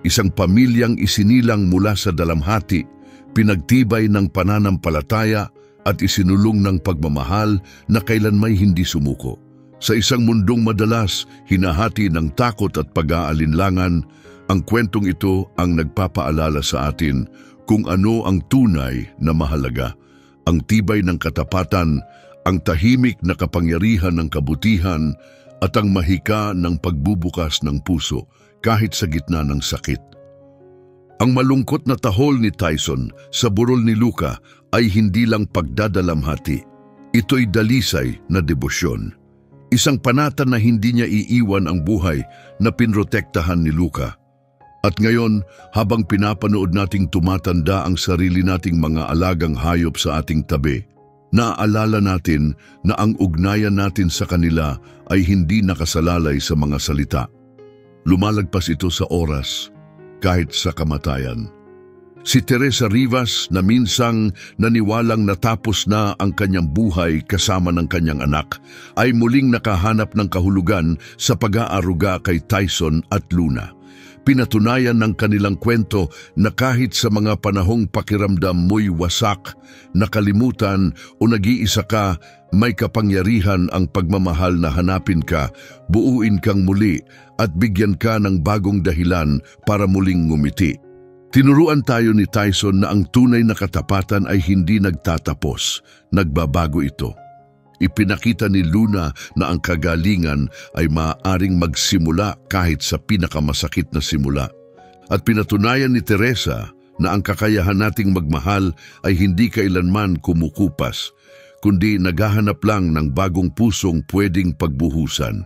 Isang pamilyang isinilang mula sa dalamhati, pinagtibay ng pananampalataya at isinulong ng pagmamahal na kailanmay hindi sumuko. Sa isang mundong madalas hinahati ng takot at pag-aalinlangan, ang kwentong ito ang nagpapaalala sa atin kung ano ang tunay na mahalaga. Ang tibay ng katapatan, ang tahimik na kapangyarihan ng kabutihan, at ang mahika ng pagbubukas ng puso kahit sa gitna ng sakit. Ang malungkot na tahol ni Tyson sa burol ni Luca ay hindi lang pagdadalamhati. Ito'y dalisay na debosyon. Isang panata na hindi niya iiwan ang buhay na pinrotektahan ni Luca. At ngayon, habang pinapanood nating tumatanda ang sarili nating mga alagang hayop sa ating tabi, naaalala natin na ang ugnayan natin sa kanila ay hindi nakasalalay sa mga salita. Lumalagpas ito sa oras, kahit sa kamatayan. Si Teresa Rivas na minsang naniwalang natapos na ang kanyang buhay kasama ng kanyang anak, ay muling nakahanap ng kahulugan sa pag-aaruga kay Tyson at Luna. Pinatunayan ng kanilang kwento na kahit sa mga panahong pakiramdam mo'y wasak, nakalimutan o nag-iisa ka, may kapangyarihan ang pagmamahal na hanapin ka, buuin kang muli at bigyan ka ng bagong dahilan para muling ngumiti. Tinuruan tayo ni Tyson na ang tunay na katapatan ay hindi nagtatapos, nagbabago ito. Ipinakita ni Luna na ang kagalingan ay maaaring magsimula kahit sa pinakamasakit na simula. At pinatunayan ni Teresa na ang kakayahan nating magmahal ay hindi kailanman kumukupas, kundi naghahanap lang ng bagong pusong pwedeng pagbuhusan.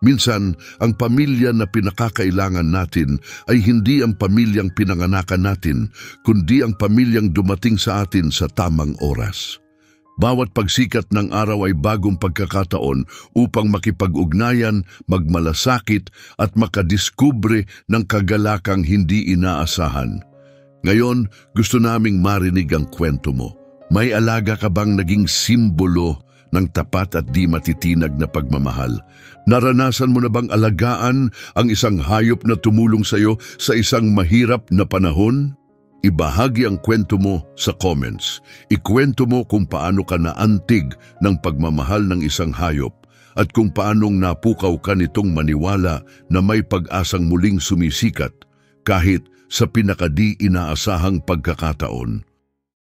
Minsan, ang pamilya na pinakakailangan natin ay hindi ang pamilyang pinanganakan natin, kundi ang pamilyang dumating sa atin sa tamang oras. Bawat pagsikat ng araw ay bagong pagkakataon upang makipag-ugnayan, magmalasakit at makadiskubre ng kagalakang hindi inaasahan. Ngayon, gusto naming marinig ang kwento mo. May alaga ka bang naging simbolo ng tapat at di matitinag na pagmamahal? Naranasan mo na bang alagaan ang isang hayop na tumulong sa iyo sa isang mahirap na panahon? Ibahagi ang kwento mo sa comments. Ikwento mo kung paano ka naantig ng pagmamahal ng isang hayop at kung paanong napukaw ka nitong maniwala na may pag-asang muling sumisikat kahit sa pinakadi inaasahang pagkakataon.